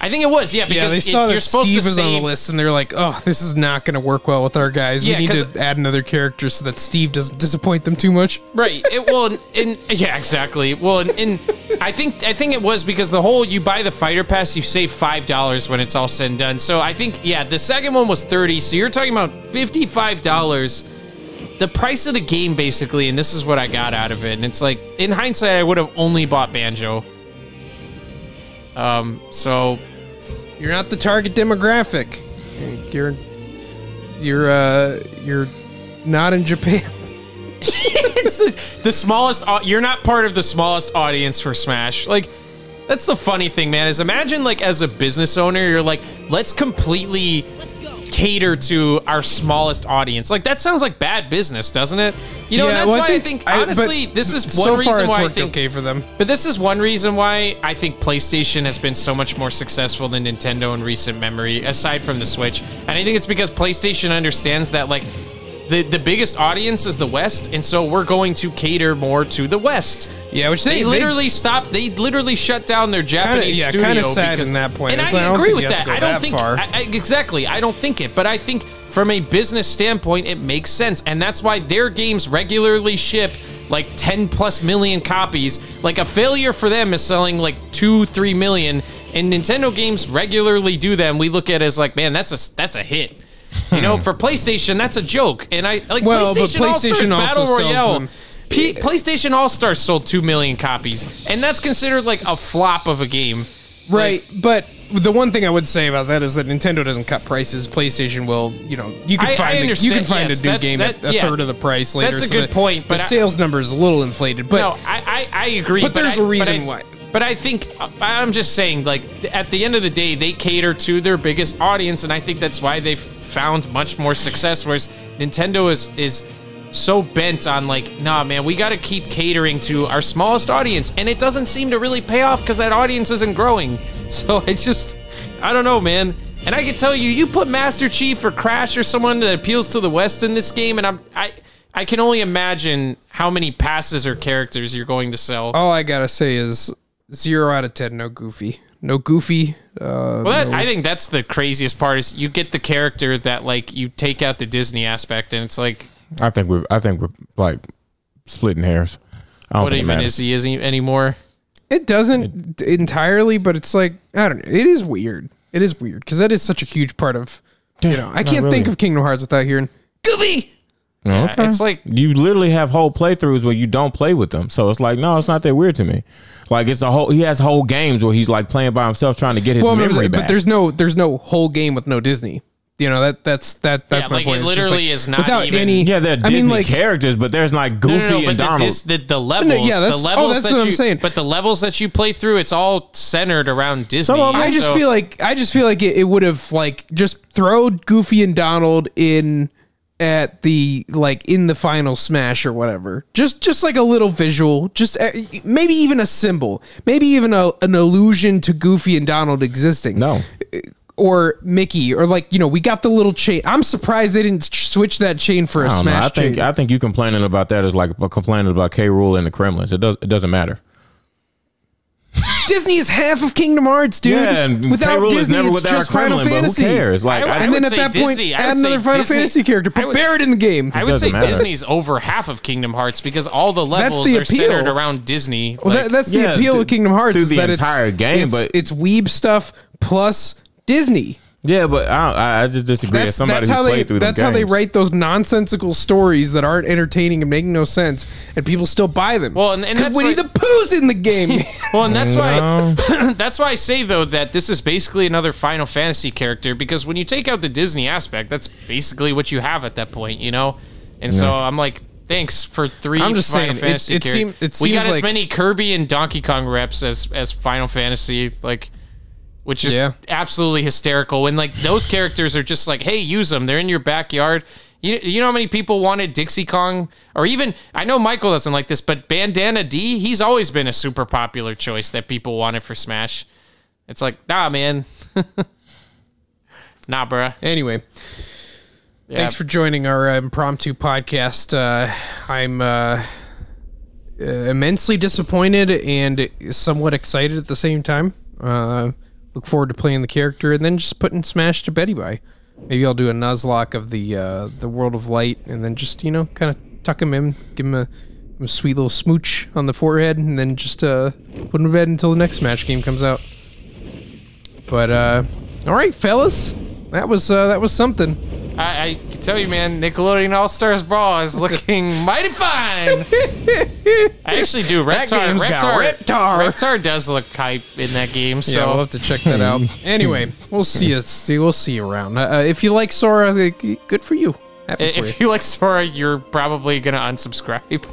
I think it was, yeah, because Yeah, they it's, saw you're that supposed Steve to was on the save. list, and they're like, "Oh, this is not going to work well with our guys. Yeah, we need 'cause- to add another character so that Steve doesn't disappoint them too much." Right. Yeah, exactly. Well, I think it was because the whole you buy the fighter pass, you save $5 when it's all said and done. So I think the second one was 30. So you're talking about $55, the price of the game basically, and this is what I got out of it. And it's like in hindsight, I would have only bought Banjo. So You're not the target demographic. You're not in Japan. it's the smallest. You're not part of the smallest audience for Smash. Like, that's the funny thing, man. Is imagine like as a business owner, you're like, let's completely cater to our smallest audience. Like that sounds like bad business, doesn't it? You know, and that's why I think honestly, this is one so far reason it's why I worked think. okay for them. But this is one reason why I think PlayStation has been so much more successful than Nintendo in recent memory, aside from the Switch. And I think it's because PlayStation understands that like the biggest audience is the West, and so we're going to cater more to the West. Yeah, which They literally stopped. They literally shut down their Japanese studio. kind of sad because, in that point. And It's like, I don't agree think with you have that. to go I don't that think far. exactly. I don't think it, but I think from a business standpoint, it makes sense, and that's why their games regularly ship like 10+ million copies. Like a failure for them is selling like 2-3 million, and Nintendo games regularly do them. We look at it as like, man, that's a hit. You know, for PlayStation, that's a joke. And I like Well, but PlayStation All-Stars PlayStation also Battle sells Royale. them. PlayStation All-Stars sold 2 million copies, and that's considered like a flop of a game. Right, but the one thing I would say about that is that Nintendo doesn't cut prices. PlayStation will, you can I find understand, you can find yes, a new that's- game that- at a yeah. third of the price later. That's a so good point, but the sales number is a little inflated. But No, I agree. But there's a reason I- why. But I think I'm just saying, like at the end of the day, they cater to their biggest audience, and I think that's why they've found much more success. Whereas Nintendo is so bent on like, nah, man, we got to keep catering to our smallest audience, and it doesn't seem to really pay off because that audience isn't growing. So it's just, I don't know, man. And I can tell you, you put Master Chief or Crash or someone that appeals to the West in this game, and I can only imagine how many passes or characters you're going to sell. all I gotta say is 0 out of 10. No Goofy. No Goofy. I think that's the craziest part is you get the character that like you take out the Disney aspect, and it's like, I think we're like splitting hairs. I don't what think it even matters. is he isn't anymore? It doesn't entirely, but it's like, I don't know. It is weird. It is weird because that is such a huge part of, I can't really. think of Kingdom Hearts without hearing Goofy. Okay. It's like You literally have whole playthroughs where you don't play with them. So it's like, no, it's not that weird to me. Like it's he has whole games where he's like playing by himself trying to get his memory back. but there's no whole game with no Disney. That's my like, point. it It's just literally like, is not without even- any. yeah, they're I Disney mean, like, characters, but there's like Goofy and Donald. the levels, yeah, that's- the levels that's that what you, I'm saying. But the levels that you play through, it's all centered around Disney. Some of them- I just So- feel like it would have like just throw Goofy and Donald in at the in the final Smash or whatever. Just like a little visual, just maybe even a symbol, maybe even an allusion to Goofy and Donald existing. No. Or Mickey, or we got the little chain. I'm surprised they didn't switch that chain for a I don't know. Smash chain. I think you complaining about that is like complaining about K. Rool and the Kremlins. It doesn't matter. Disney is half of Kingdom Hearts, dude. Yeah, and without K. Rool is Disney, never it's without just a Kremlin, Final Fantasy. but who cares? Like, I And would then at say that point, Disney- I add would say another Final Disney- Fantasy character, I but would- bear it in the game. I would say doesn't matter. Disney's over half of Kingdom Hearts because all the levels the are centered appeal. around Disney. Well, Like, that's the yeah, appeal through- of Kingdom Hearts through is the that entire game, but- it's weeb stuff plus Disney. Yeah, but I just disagree. As somebody That's who's played through them how they games. write those nonsensical stories that aren't entertaining and make no sense, and people still buy them. Well, and because that's Winnie why- the Pooh's in the game. Well, and that's why that's why I say though that this is basically another Final Fantasy character because when you take out the Disney aspect, that's basically what you have at that point, you know. And so I'm like, thanks for 3 I'm just Final saying, Fantasy it characters. We seems got as like- many Kirby and Donkey Kong reps as Final Fantasy, which is Yeah. absolutely hysterical. When those characters are just like, hey, use them. They're in your backyard. You know how many people wanted Dixie Kong? Or even, I know Michael doesn't like this, but Bandana D, he's always been a super popular choice that people wanted for Smash. It's like, nah, man. Nah, bruh. Anyway, Yeah. thanks for joining our impromptu podcast. I'm immensely disappointed and somewhat excited at the same time. look forward to playing the character, and then just putting Smash to Betty by. Maybe I'll do a Nuzlocke of the World of Light, and then just kind of tuck him in, give him a sweet little smooch on the forehead, and then just put him to bed until the next Smash game comes out. But all right, fellas, that was something. I can tell you, man, Nickelodeon All-Stars Brawl is looking mighty fine. I actually do. Reptar does look hype in that game, so Yeah, we'll have to check that out. Anyway, we'll see you around. If you like Sora, good for you. Happy for you. if you like Sora, you're probably gonna unsubscribe.